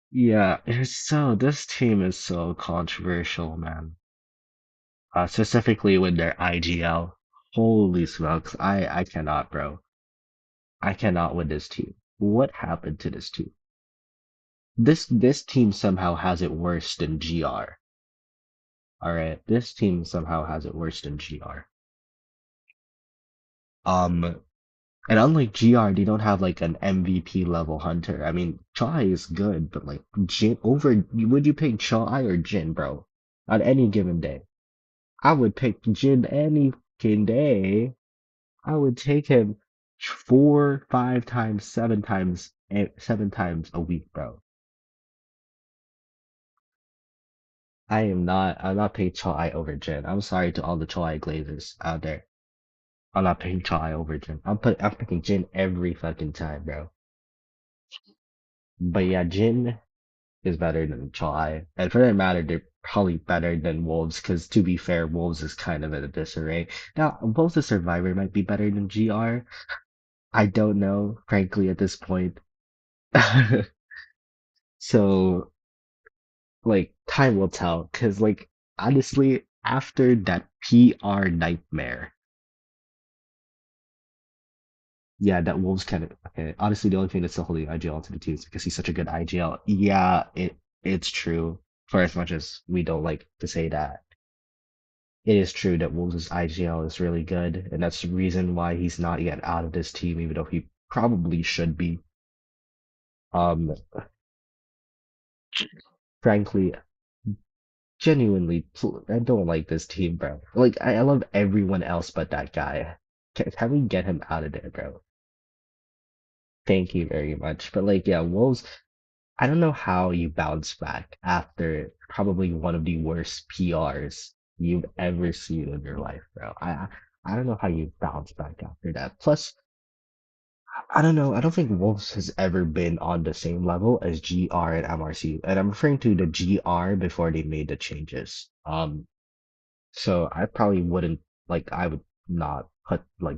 yeah, this team is so controversial, man. Specifically with their IGL. Holy smokes, I cannot, bro. I cannot with this team. What happened to this team? This team somehow has it worse than GR. All right, this team somehow has it worse than GR. Um, and unlike GR, they don't have like an MVP level hunter. I mean, Chai is good, but like Jin over, would you pick Chai or Jin, bro? On any given day, I would pick Jin any fucking day. I would take him 4, 5 times, 7 times, 7 times a week, bro. I'm not paying Chai over Jin. I'm sorry to all the Chai glazers out there. I'm not picking Chai over Jin. I'm picking Jin every fucking time, bro. But yeah, Jin is better than Chai. And for that matter, they're probably better than Wolves, because to be fair, Wolves is kind of in a disarray. Now, both the Survivor might be better than GR. I don't know, frankly, at this point. So, like, time will tell. Because, like, honestly, after that PR nightmare, yeah, that Wolves kind of okay. Honestly, the only thing that's still holding IGL to the team is because he's such a good IGL. Yeah, it's true. For as much as we don't like to say that, it is true that Wolves' IGL is really good, and that's the reason why he's not yet out of this team, even though he probably should be. Um, frankly, genuinely, I don't like this team, bro. Like, I love everyone else but that guy. Can we get him out of there, bro? Thank you very much. But like, yeah, Wolves. I don't know how you bounce back after probably one of the worst PRs you've ever seen in your life, bro. I don't know how you bounce back after that. Plus, I don't know. I don't think Wolves has ever been on the same level as GR and MRC, and I'm referring to the GR before they made the changes. So I probably wouldn't like. I would not put like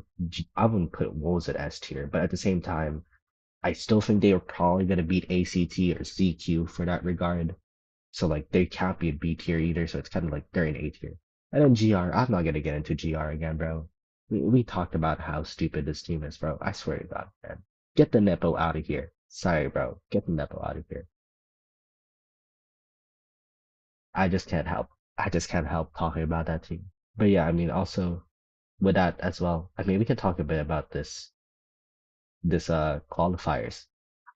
I wouldn't put Wolves at S tier, but at the same time, I still think they are probably gonna beat ACT or CQ for that regard. So like they can't be a B tier either, so it's kind of like they're in A tier. And then GR, I'm not gonna get into GR again, bro. We talked about how stupid this team is, bro. I swear to God, man. Get the Nepo out of here. Sorry, bro. Get the Nepo out of here. I just can't help. I just can't help talking about that team. But yeah, I mean, also with that as well. I mean, we can talk a bit about this qualifiers.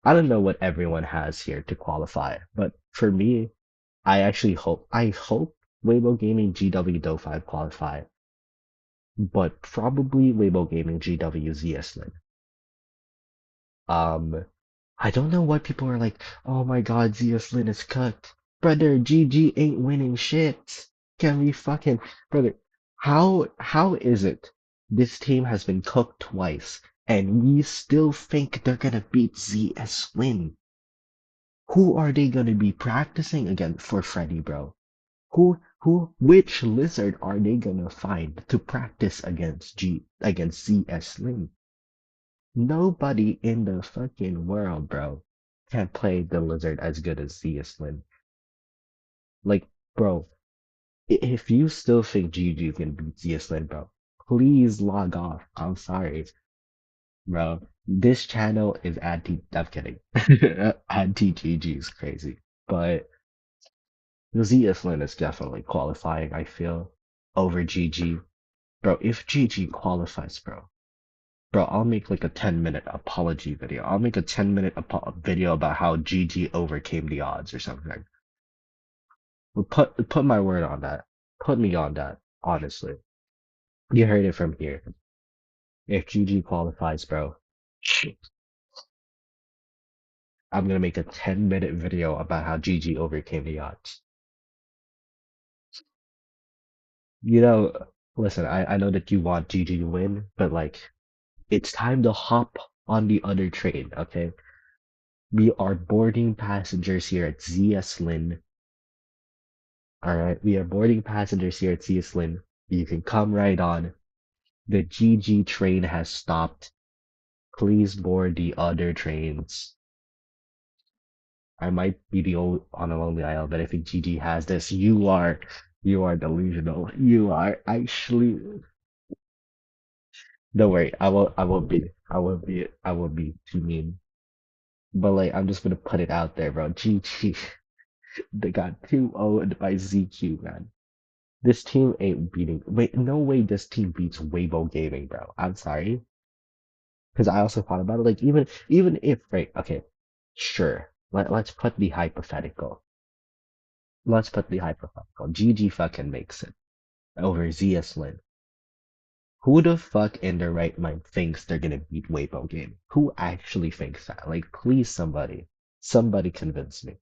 I don't know what everyone has here to qualify, but for me, I hope Weibo Gaming GW Do 5 qualify, but probably Weibo Gaming GW ZS. I don't know why people are like, oh my god, ZS Lin is cooked. Brother, GG ain't winning shit. Can we fucking brother? How is it this team has been cooked twice and we still think they're gonna beat ZS Lin? Who are they gonna be practicing against for Freddy, bro? Which lizard are they gonna find to practice against ZS Lin? Nobody in the fucking world, bro, can play the lizard as good as ZS Lin. Like, bro, if you still think GG can beat ZS Lin, bro, please log off. I'm sorry, bro. This channel is anti. I'm kidding. Anti GG is crazy, but ZS Lin is definitely qualifying. I feel over GG. Bro, if GG qualifies, bro, I'll make like a 10-minute apology video. I'll make a 10-minute video about how GG overcame the odds or something. Well, put my word on that. Put me on that, honestly. You heard it from here. If GG qualifies, bro, I'm gonna make a 10-minute video about how GG overcame the odds. You know, listen, I know that you want GG to win, but like, it's time to hop on the other train, okay? We are boarding passengers here at ZS Lin. Alright, we are boarding passengers here at ZS Lin. You can come right on. The GG train has stopped. Please board the other trains. I might be the old on a lonely island, but I think GG has this. You are delusional. You are actually. Don't worry, I won't be too mean. But like, I'm just gonna put it out there, bro. GG, they got 2-0 by ZQ, man. This team ain't beating. Wait, no way this team beats Weibo Gaming, bro. I'm sorry. Because I also thought about it. Like, even if, right, okay, sure. Let's put the hypothetical. Let's put the hypothetical. GG fucking makes it over ZS Lin. Who the fuck in their right mind thinks they're gonna beat Weibo Game? Who actually thinks that? Like, please, somebody. Somebody convince me.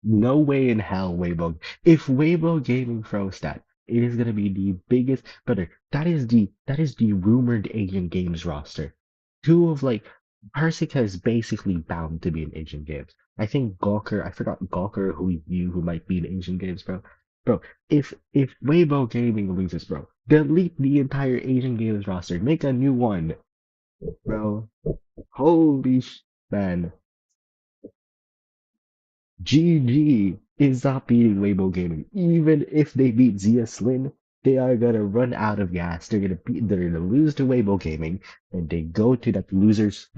No way in hell Weibo. If Weibo Gaming throws that, it is gonna be the biggest. Brother, that is the rumored Asian Games roster. Two of like Parsika is basically bound to be in Asian Games. I think Gawker. I forgot Gawker who might be in Asian Games, bro. Bro, if Weibo Gaming loses, bro, delete the entire Asian Games roster. Make a new one, bro. Holy man. GG is not beating Weibo Gaming. Even if they beat Zia Slin, they are gonna run out of gas. They're gonna lose to Weibo Gaming, and they go to that losers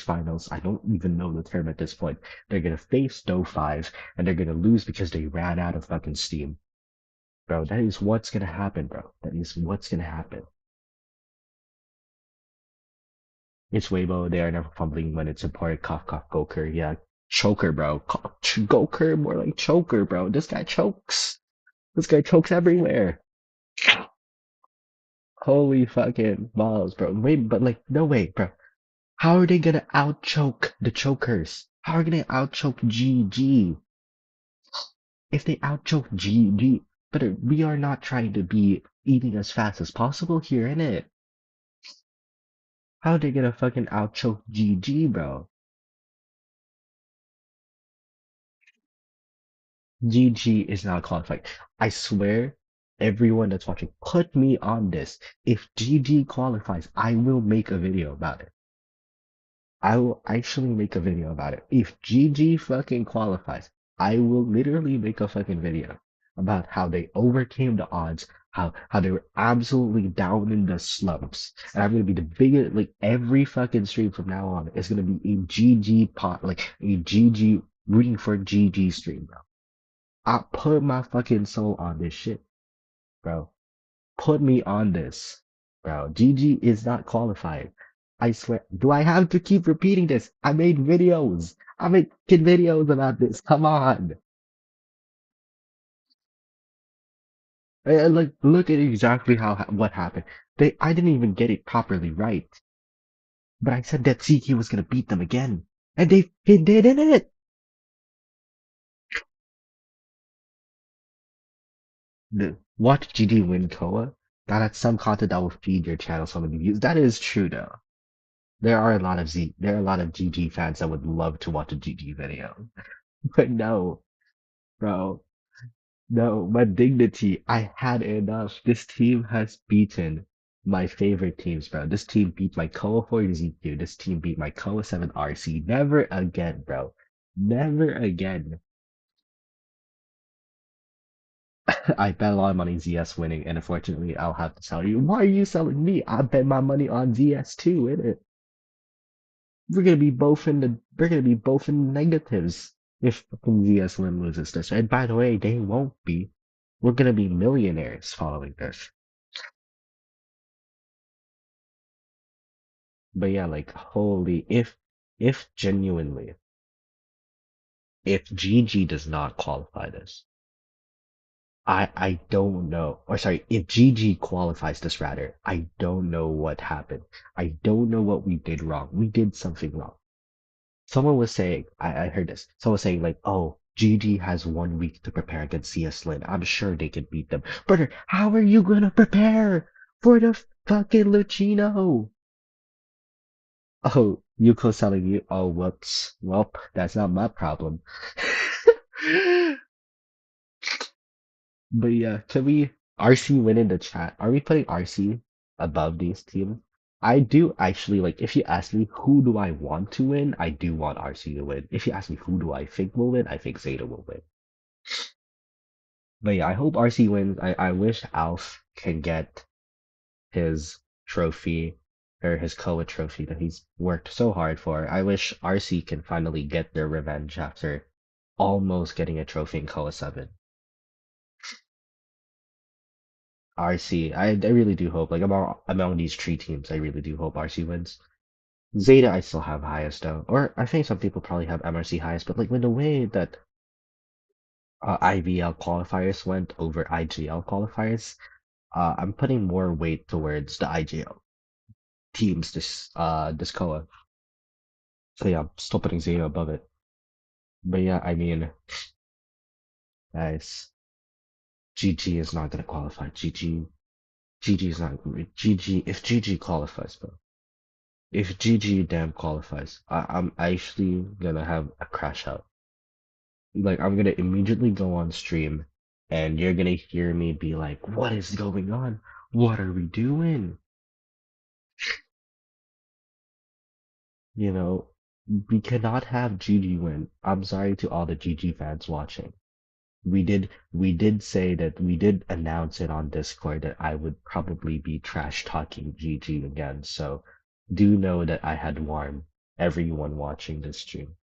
finals. I don't even know the term at this point. They're gonna face Do 5, and they're gonna lose because they ran out of fucking steam. Bro, that is what's gonna happen, bro. That is what's gonna happen. It's Weibo. They are never fumbling when it's important. Cough, cough, Goker. Yeah, choker, bro. Goker, more like choker, bro. This guy chokes. This guy chokes everywhere. Holy fucking balls, bro. Wait, but like, no way, bro. How are they gonna out choke the chokers? How are they gonna out choke GG? If they out choke GG, but we are not trying to be eating as fast as possible here, innit? How are they gonna fucking out choke GG, bro? GG is not qualified. I swear, everyone that's watching, put me on this. If GG qualifies, I will make a video about it. I will actually make a video about it. If GG fucking qualifies, I will literally make a fucking video about how they overcame the odds, how they were absolutely down in the slumps. And I'm gonna be the biggest, like every fucking stream from now on is gonna be a GG pot, like a GG rooting for GG stream, bro. I put my fucking soul on this shit, bro. Put me on this, bro. GG is not qualified. I swear. Do I have to keep repeating this? I made videos. I'm making videos about this. Come on. Like, look at exactly what happened. I didn't even get it properly right, but I said that CK was gonna beat them again, and he did it. Watch GD win COA. That's some content that will feed your channel so many views. That is true though. There are a lot of GG fans that would love to watch a GG video. But no, bro, no, my dignity, I had enough. This team has beaten my favorite teams, bro. This team beat my COA 4 ZQ. This team beat my COA 7 RC. Never again, bro. Never again. I bet a lot of money ZS winning, and unfortunately, I'll have to tell you, why are you selling me? I bet my money on ZS too, innit? We're gonna be both in negatives if fucking ZS Lim loses this. And by the way, they won't be. We're gonna be millionaires following this. But yeah, like holy if genuinely if GG does not qualify this, I don't know. Or sorry, if GG qualifies this rather, I don't know what happened. I don't know what we did wrong. We did something wrong. Someone was saying, I heard this. Someone was saying like, oh, GG has 1 week to prepare against CS Lin. I'm sure they can beat them. Brother, how are you gonna prepare for the fucking Lucino? Oh, Yuko's telling you, oh, whoops. Well, that's not my problem. But yeah, can we RC win in the chat? Are we putting RC above these teams? I do actually like if you ask me who do I want to win, I do want RC to win. If you ask me who do I think will win, I think Zeta will win. But yeah, I hope RC wins. I wish Alf can get his trophy or his COA trophy that he's worked so hard for. I wish RC can finally get their revenge after almost getting a trophy in COA 7. RC, I really do hope, like among these three teams, I really do hope RC wins. Zeta, I still have highest though, or I think some people probably have MRC highest, but like with the way that IVL qualifiers went over IGL qualifiers, I'm putting more weight towards the IGL teams this COA. So yeah, I'm still putting Zeta above it. But yeah, I mean, guys, GG is not gonna qualify. GG is not GG. If GG qualifies, bro. If GG damn qualifies, I'm actually gonna have a crash out. Like I'm gonna immediately go on stream, and you're gonna hear me be like, "What is going on? What are we doing?" You know, we cannot have GG win. I'm sorry to all the GG fans watching. We did say that we did announce it on Discord that I would probably be trash talking GG again. So do know that I had warned everyone watching this stream.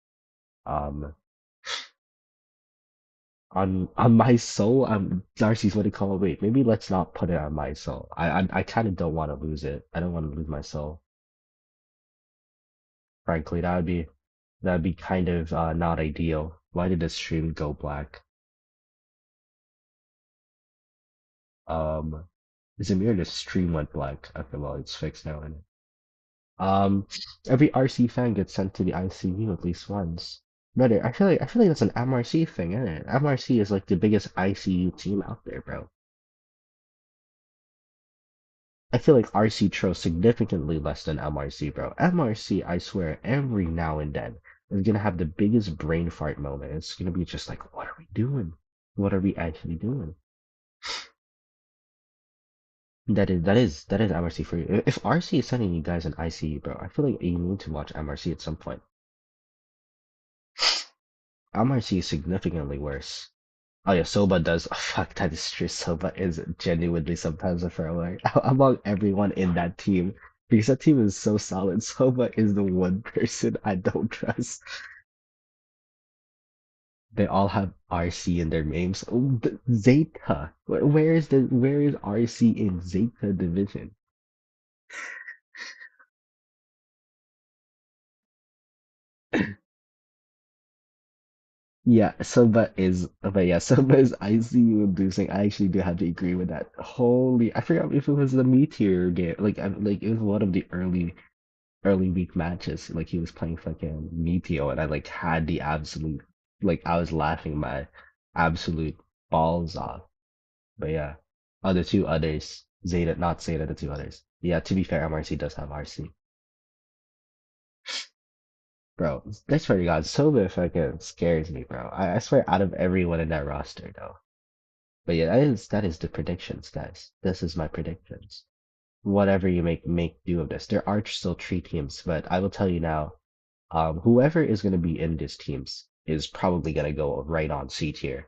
Um, on my soul, Darcy's what do you call it? Wait, maybe let's not put it on my soul. I kind of don't want to lose it. I don't want to lose my soul. Frankly, that'd be kind of not ideal. Why did the stream go black? Um, Zamir, the stream went black. Okay, well, it's fixed now. And every RC fan gets sent to the ICU at least once. Brother, I feel like that's an MRC thing, isn't it? MRC is like the biggest ICU team out there, bro. I feel like RC throws significantly less than MRC, bro. MRC, I swear, every now and then is gonna have the biggest brain fart moment. It's gonna be just like, what are we doing? What are we actually doing? That is MRC for you. If RC is sending you guys an ICU, bro, I feel like you need to watch MRC at some point. MRC is significantly worse. Oh yeah, Soba does. Oh, fuck, that is true. Soba is genuinely sometimes a throwaway among everyone in that team because that team is so solid. Soba is the one person I don't trust. They all have RC in their names. Oh, Zeta. Where is RC in Zeta division? Yeah, but yeah, Soba is ICU inducing. I actually do have to agree with that. Holy, I forgot if it was the Meteor game. Like it was one of the early week matches. Like he was playing fucking Meteor, and I like had the absolute like I was laughing my absolute balls off. But yeah, the two others, Zeta, not Zeta, the two others. Yeah, to be fair, MRC does have RC. Bro, I swear to God, Soba fucking scares me, bro. I swear out of everyone in that roster, though. But yeah, that is the predictions, guys. This is my predictions. Whatever you make do of this. There are still three teams, but I will tell you now, whoever is gonna be in these teams is probably gonna go right on C tier.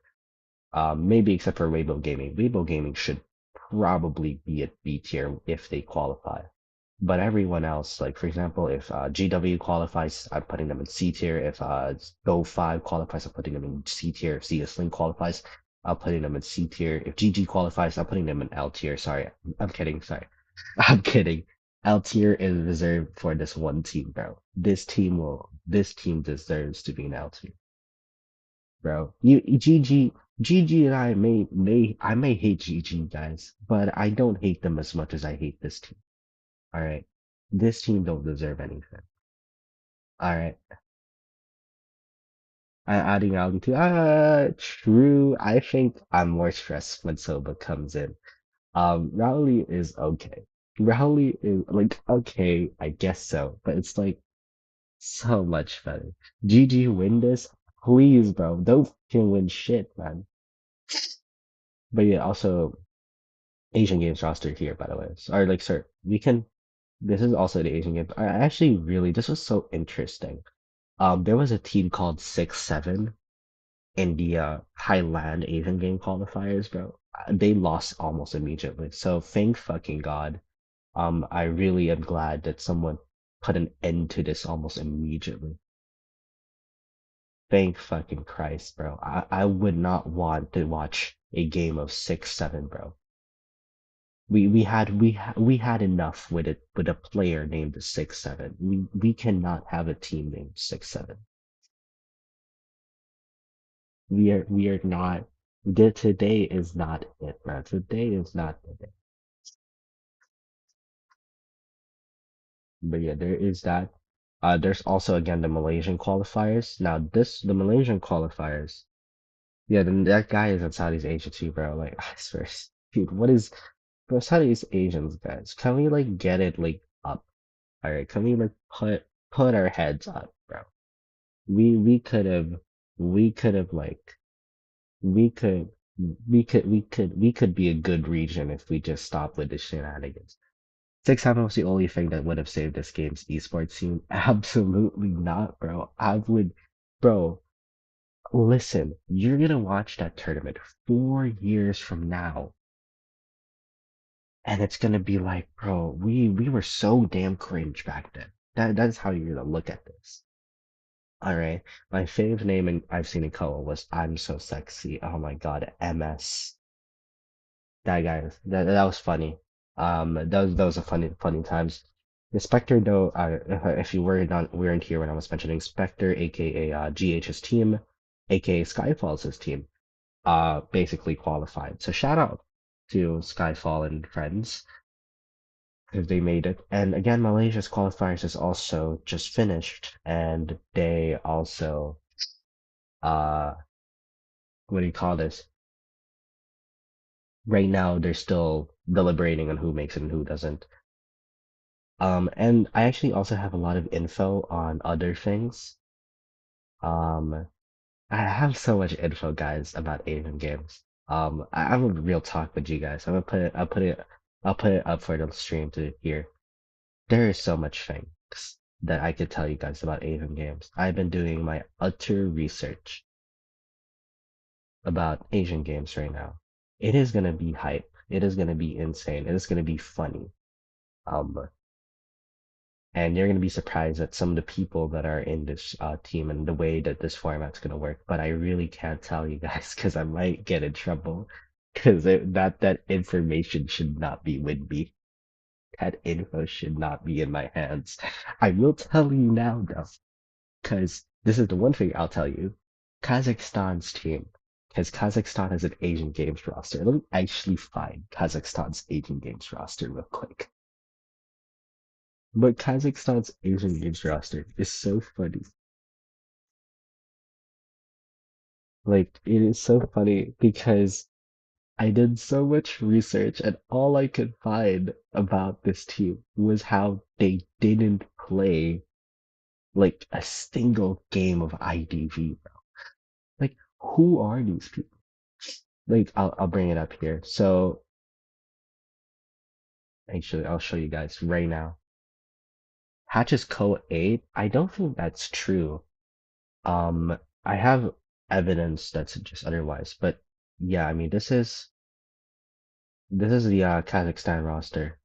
Maybe except for Weibo Gaming. Weibo Gaming should probably be at B tier if they qualify. But everyone else, like for example, if GW qualifies, I'm putting them in C tier. If Go5 qualifies, I'm putting them in C tier. If CS Link qualifies, I'm putting them in C tier. If GG qualifies, I'm putting them in L tier. Sorry, I'm kidding. Sorry, I'm kidding. L tier is reserved for this one team, bro. This team deserves to be in L tier, bro. GG and I may hate GG guys, but I don't hate them as much as I hate this team. All right, this team don't deserve anything. All right, adding Aldi to true. I think I'm more stressed when Soba comes in. Rowley is okay. Rowley is like okay, I guess so, but it's like so much better. GG win this, please, bro. Don't fucking win shit, man. But yeah, also Asian Games roster here, by the way. Or like, sir, we can. This is also the Asian Games. I actually really, this was so interesting. There was a team called 6-7 in the Thailand Asian Game qualifiers, bro. They lost almost immediately. So thank fucking God. I really am glad that someone put an end to this almost immediately. Thank fucking Christ, bro. I would not want to watch a game of 6-7, bro. We had enough with it with a player named 6-7. We cannot have a team named 6-7. We are not. Today is not it, bro. Today is not the day. But yeah, there is that. There's also again the Malaysian qualifiers. Now the Malaysian qualifiers. Yeah, then that guy is in Southeast Asia too, bro. Like I swear, dude, what is bro? Southeast Asians, guys? Can we like get it like up? All right, can we like put our heads up, bro? We we could have like we could we could be a good region if we just stop with the shenanigans. 6-7 was the only thing that would have saved this game's esports scene. Absolutely not, bro. Bro, listen, you're gonna watch that tournament 4 years from now, and it's gonna be like, bro, we were so damn cringe back then. That's how you're gonna look at this. All right, my fave name I've seen in COA was I'm So Sexy. Oh my God, MS. That guy, that was funny. That was a funny times. The Spectre though, if you weren't here when I was mentioning Spectre, aka GH's team, aka Skyfall's team, basically qualified. So shout out to Skyfall and friends because they made it. And again, Malaysia's qualifiers is also just finished, and they also uh what do you call this? Right now, they're still deliberating on who makes it and who doesn't. And I actually also have a lot of info on other things. Um, I have so much info, guys, about Asian games. I'm a real talk with you guys. I'm gonna put it, I'll put it up for the stream to hear. There is so much things that I could tell you guys about Asian games. I've been doing my utter research about Asian games right now. It is gonna be hype. It is gonna be insane. It is gonna be funny. Um, and you're going to be surprised at some of the people that are in this team and the way that this format's going to work. But I really can't tell you guys because I might get in trouble because that information should not be with me. That info should not be in my hands. I will tell you now though, because this is the one thing I'll tell you. Kazakhstan's team, because Kazakhstan has an Asian Games roster. Let me actually find Kazakhstan's Asian Games roster real quick. But Kazakhstan's Asian Games roster is so funny. Like, it is so funny because I did so much research and all I could find about this team was how they didn't play like a single game of IDV, bro. Like, who are these people? Like, I'll bring it up here. So, actually, I'll show you guys right now. Hatch's COA, I don't think that's true. Um, I have evidence that suggests otherwise, but yeah, I mean, this is the Kazakhstan roster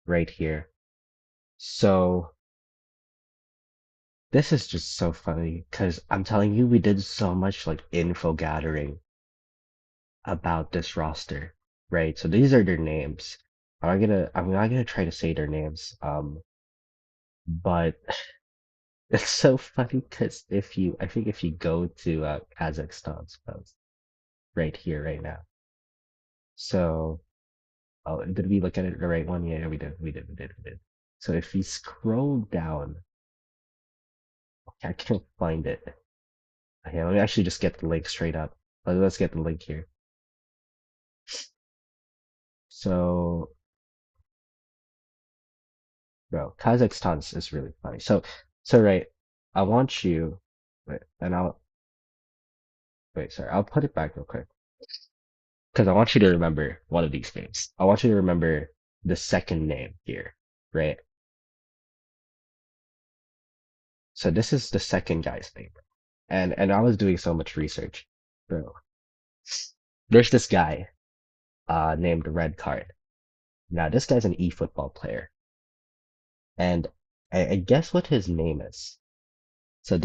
right here. So this is just so funny because I'm telling you, we did so much like info gathering about this roster, right? So these are their names. I'm not gonna try to say their names, but it's so funny because I think if you go to Kazakhstan's post right here, right now. So, oh, did we look at it the right one? Yeah, we did. So if we scroll down, okay, I can't find it. Okay, let me actually just get the link straight up. Let's get the link here. So, bro, Kazakhstan is really funny. So right, I want you, wait, and I'll wait. Sorry, I'll put it back real quick because I want you to remember one of these names. I want you to remember the second name here, right? So this is the second guy's name, and I was doing so much research, bro. There's this guy, named Red Card. Now this guy's an eFootball player, and I guess what his name is. So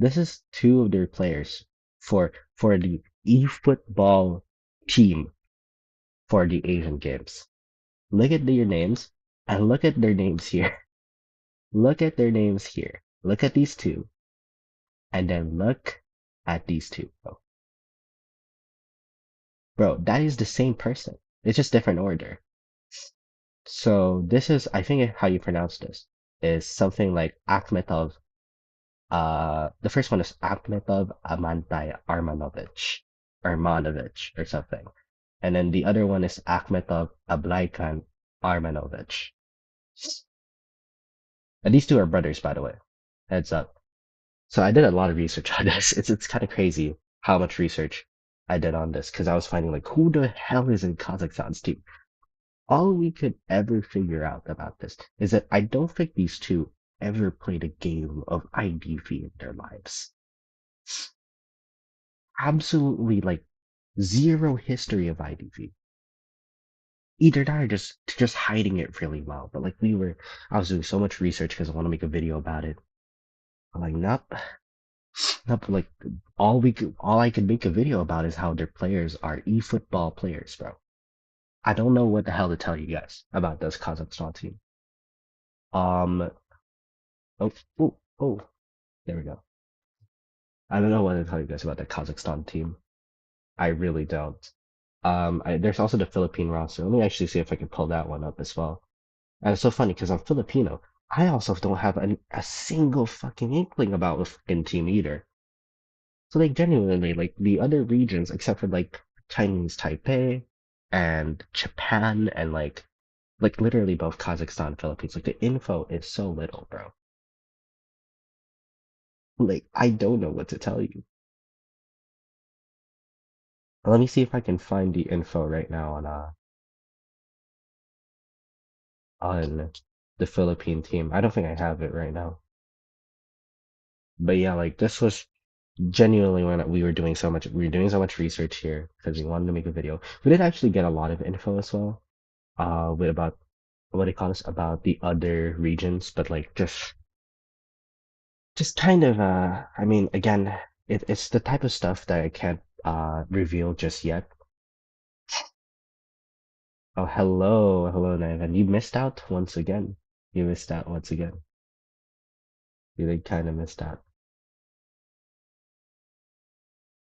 This is two of their players for the eFootball team for the Asian Games. Look at their names and look at their names here. Look at their names here. Look at these two and then look at these two. Bro, that is the same person. It's just different order. So this is, I think how you pronounce this is something like Akhmetov. The first one is Akhmetov Amantai Armanovich or something. And then the other one is Akhmetov Ablaikan Armanovich. And these two are brothers, by the way. Heads up. So I did a lot of research on this. It's kind of crazy how much research I did on this because I was finding like who the hell is in Kazakhstan's team? All we could ever figure out about this is that I don't think these two ever played a game of IDV in their lives. Absolutely like zero history of IDV. Either that or just hiding it really well. But like I was doing so much research because I want to make a video about it. I'm like, nope, nope. Like all I could make a video about is how their players are eFootball players, bro. I don't know what the hell to tell you guys about this Kazakhstan team. Um, oh, oh, there we go. I don't know what to tell you guys about the Kazakhstan team. I really don't. There's also the Philippine roster. Let me actually see if I can pull that one up as well. And it's so funny because I'm Filipino. I also don't have a single fucking inkling about the fucking team either. So like genuinely, like the other regions except for like Chinese Taipei and Japan and like literally both Kazakhstan, Philippines, like the info is so little, bro. Like I don't know what to tell you. Let me see if I can find the info right now on the Philippine team. I don't think I have it right now. But yeah, like this was genuinely when we were doing so much research here because we wanted to make a video. We did actually get a lot of info as well, with about what do you call this about the other regions, but like just kind of I mean again, it's the type of stuff that I can't reveal just yet. Oh, hello, Nathan. You missed out once again. You missed out once again. You like kind of missed out.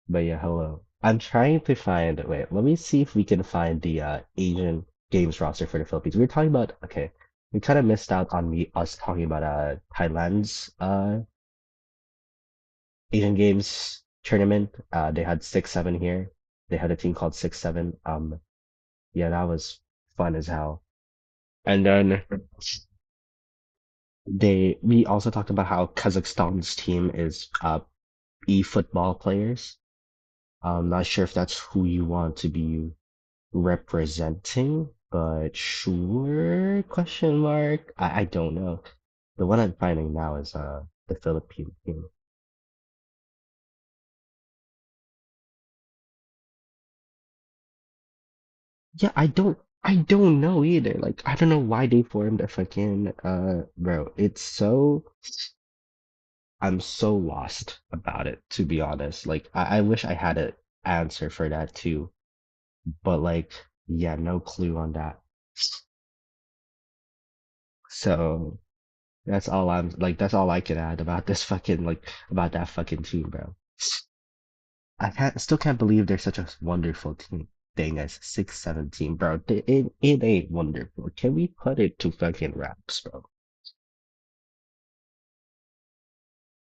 But yeah, hello. I'm trying to find, wait, let me see if we can find the Asian Games roster for the Philippines. We were talking about, okay, we kind of missed out on us talking about Thailand's Asian Games tournament. They had 6-7 here. They had a team called 6-7. Yeah, that was fun as hell. And then we also talked about how Kazakhstan's team is e-football players. I'm not sure if that's who you want to be representing, but sure, question mark. I don't know. The one I'm finding now is the Philippine team. Yeah, I don't know either. Like I don't know why they formed a fucking bro. I'm so lost about it, to be honest. Like I wish I had an answer for that too. But like yeah, no clue on that. So that's all I can add about this fucking about that fucking team, bro. Still can't believe they're such a wonderful team. Dang us, 6-17, bro. It ain't wonderful. Can we put it to fucking raps, bro?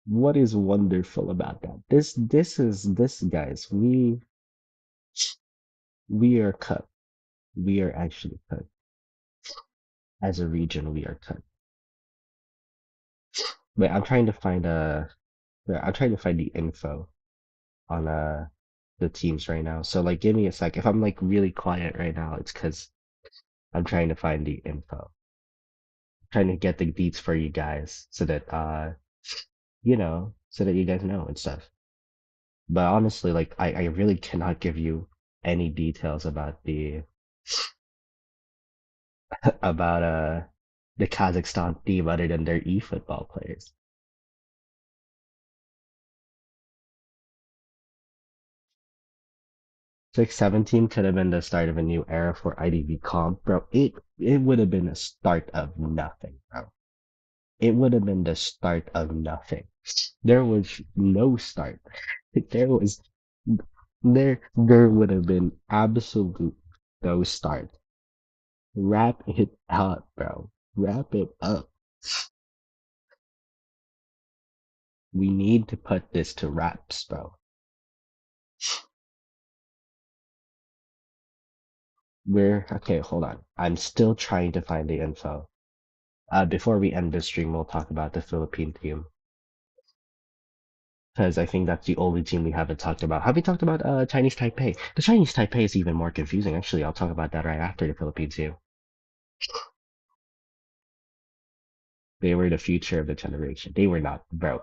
What is wonderful about that? This guys, we are cut. We are actually cut. As a region, we are cut. Wait, I'm trying to find the info on the teams right now. So like give me a sec. If I'm like really quiet right now, it's because I'm trying to find the info. Trying to get the beats for you guys so that so that you guys know and stuff. But honestly, like I really cannot give you any details about the about the Kazakhstan team other than their eFootball players. 617 could have been the start of a new era for IDV comp, bro. It would have been a start of nothing, bro. It would have been the start of nothing. There was no start. There was there would have been absolute no start. Wrap it up, bro. Wrap it up. We need to put this to wraps, bro. We're okay, hold on. I'm still trying to find the info. Before we end this stream, we'll talk about the Philippine team. Because I think that's the only team we haven't talked about. Have we talked about Chinese Taipei? The Chinese Taipei is even more confusing. Actually, I'll talk about that right after the Philippine team. They were the future of the generation. They were not, bro.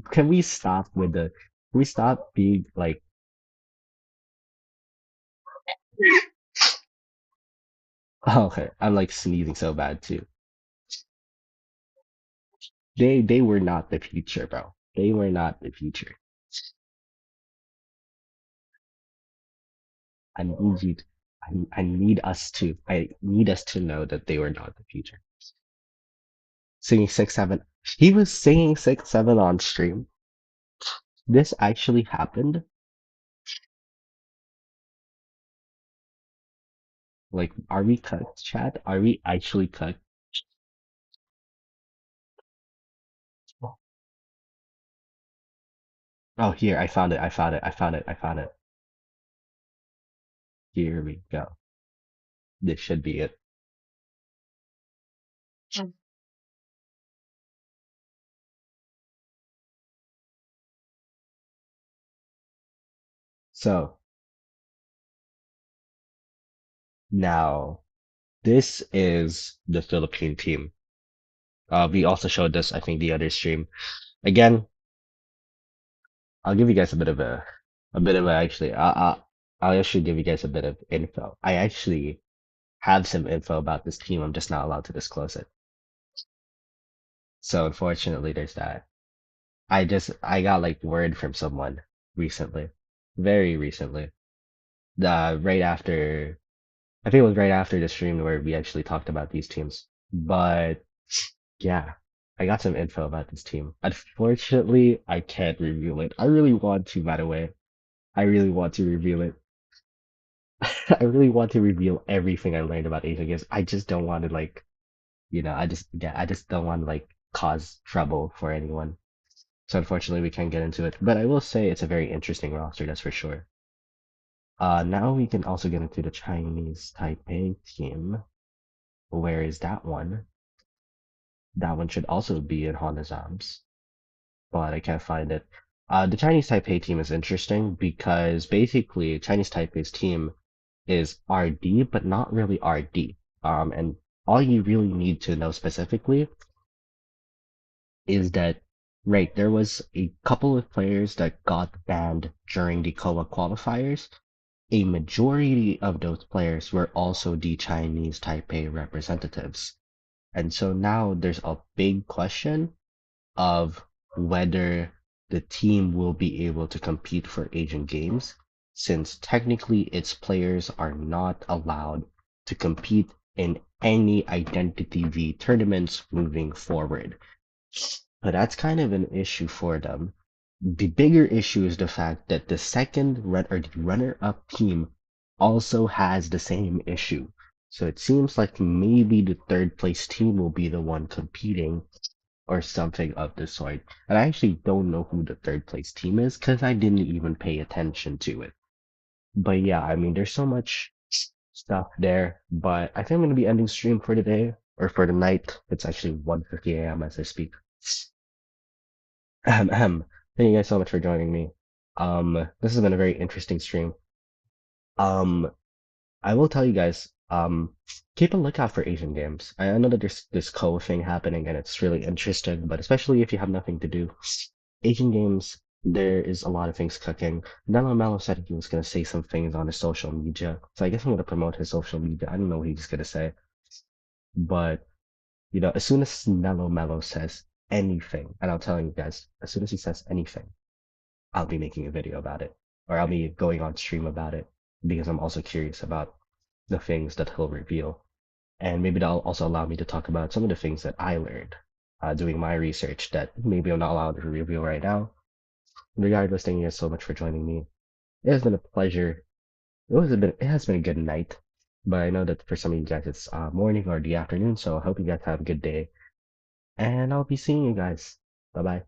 Can we stop with the? Can we stop being like? Oh, okay, I'm like sneezing so bad too. They were not the future, bro. They were not the future. I need you. I need us to know that they were not the future. Singing 6-7. He was singing 6-7 on stream. This actually happened. Like, are we cut, chat? Are we actually cut? Oh, here, I found it. I found it. I found it. I found it. Here we go. This should be it. So now this is the Philippine team. We also showed this, I think, the other stream. Again, I'll give you guys a bit of a actually. I'll actually give you guys a bit of info. I actually have some info about this team. I'm just not allowed to disclose it. So unfortunately, there's that. I got like word from someone recently, very recently. Right after I think it was right after the stream where we actually talked about these teams. But yeah, I got some info about this team. Unfortunately, I can't reveal it. I really want to, by the way. I really want to reveal it. I really want to reveal everything I learned about Asian games. I just don't want to like, I just don't want to like cause trouble for anyone. So unfortunately, we can't get into it. But I will say it's a very interesting roster, that's for sure. Now we can also get into the Chinese Taipei team. Where is that one? That one should also be in Honazams, but I can't find it. The Chinese Taipei team is interesting because basically Chinese Taipei's team is RD, but not really RD. And all you really need to know specifically is that, right, there was a couple of players that got banned during the COA qualifiers. A majority of those players were also the Chinese Taipei representatives. And so now there's a big question of whether the team will be able to compete for Asian Games, since technically its players are not allowed to compete in any Identity V tournaments moving forward. But that's kind of an issue for them. The bigger issue is the fact that the the runner-up team also has the same issue. So it seems like maybe the third place team will be the one competing or something of the sort. And I actually don't know who the third place team is because I didn't even pay attention to it. But yeah, I mean, there's so much stuff there. But I think I'm going to be ending stream for today or for the night. It's actually 1:50 a.m. as I speak. Thank you guys so much for joining me. This has been a very interesting stream. Um, I will tell you guys, keep a lookout for Asian games. I know that there's this COA thing happening and it's really interesting, but especially if you have nothing to do. Asian games, there is a lot of things cooking. Nello Mello said he was gonna say some things on his social media, so I guess I'm gonna promote his social media. I don't know what he's gonna say, but as soon as Nello Mello says anything, and I'm telling you guys, as soon as he says anything, I'll be making a video about it, or I'll be going on stream about it. because I'm also curious about the things that he'll reveal. And maybe that'll also allow me to talk about some of the things that I learned doing my research that maybe I'm not allowed to reveal right now. Regardless, thank you guys so much for joining me. It has been a pleasure. It has been a good night, but I know that for some of you guys it's morning or the afternoon, so I hope you guys have a good day. And I'll be seeing you guys. Bye bye.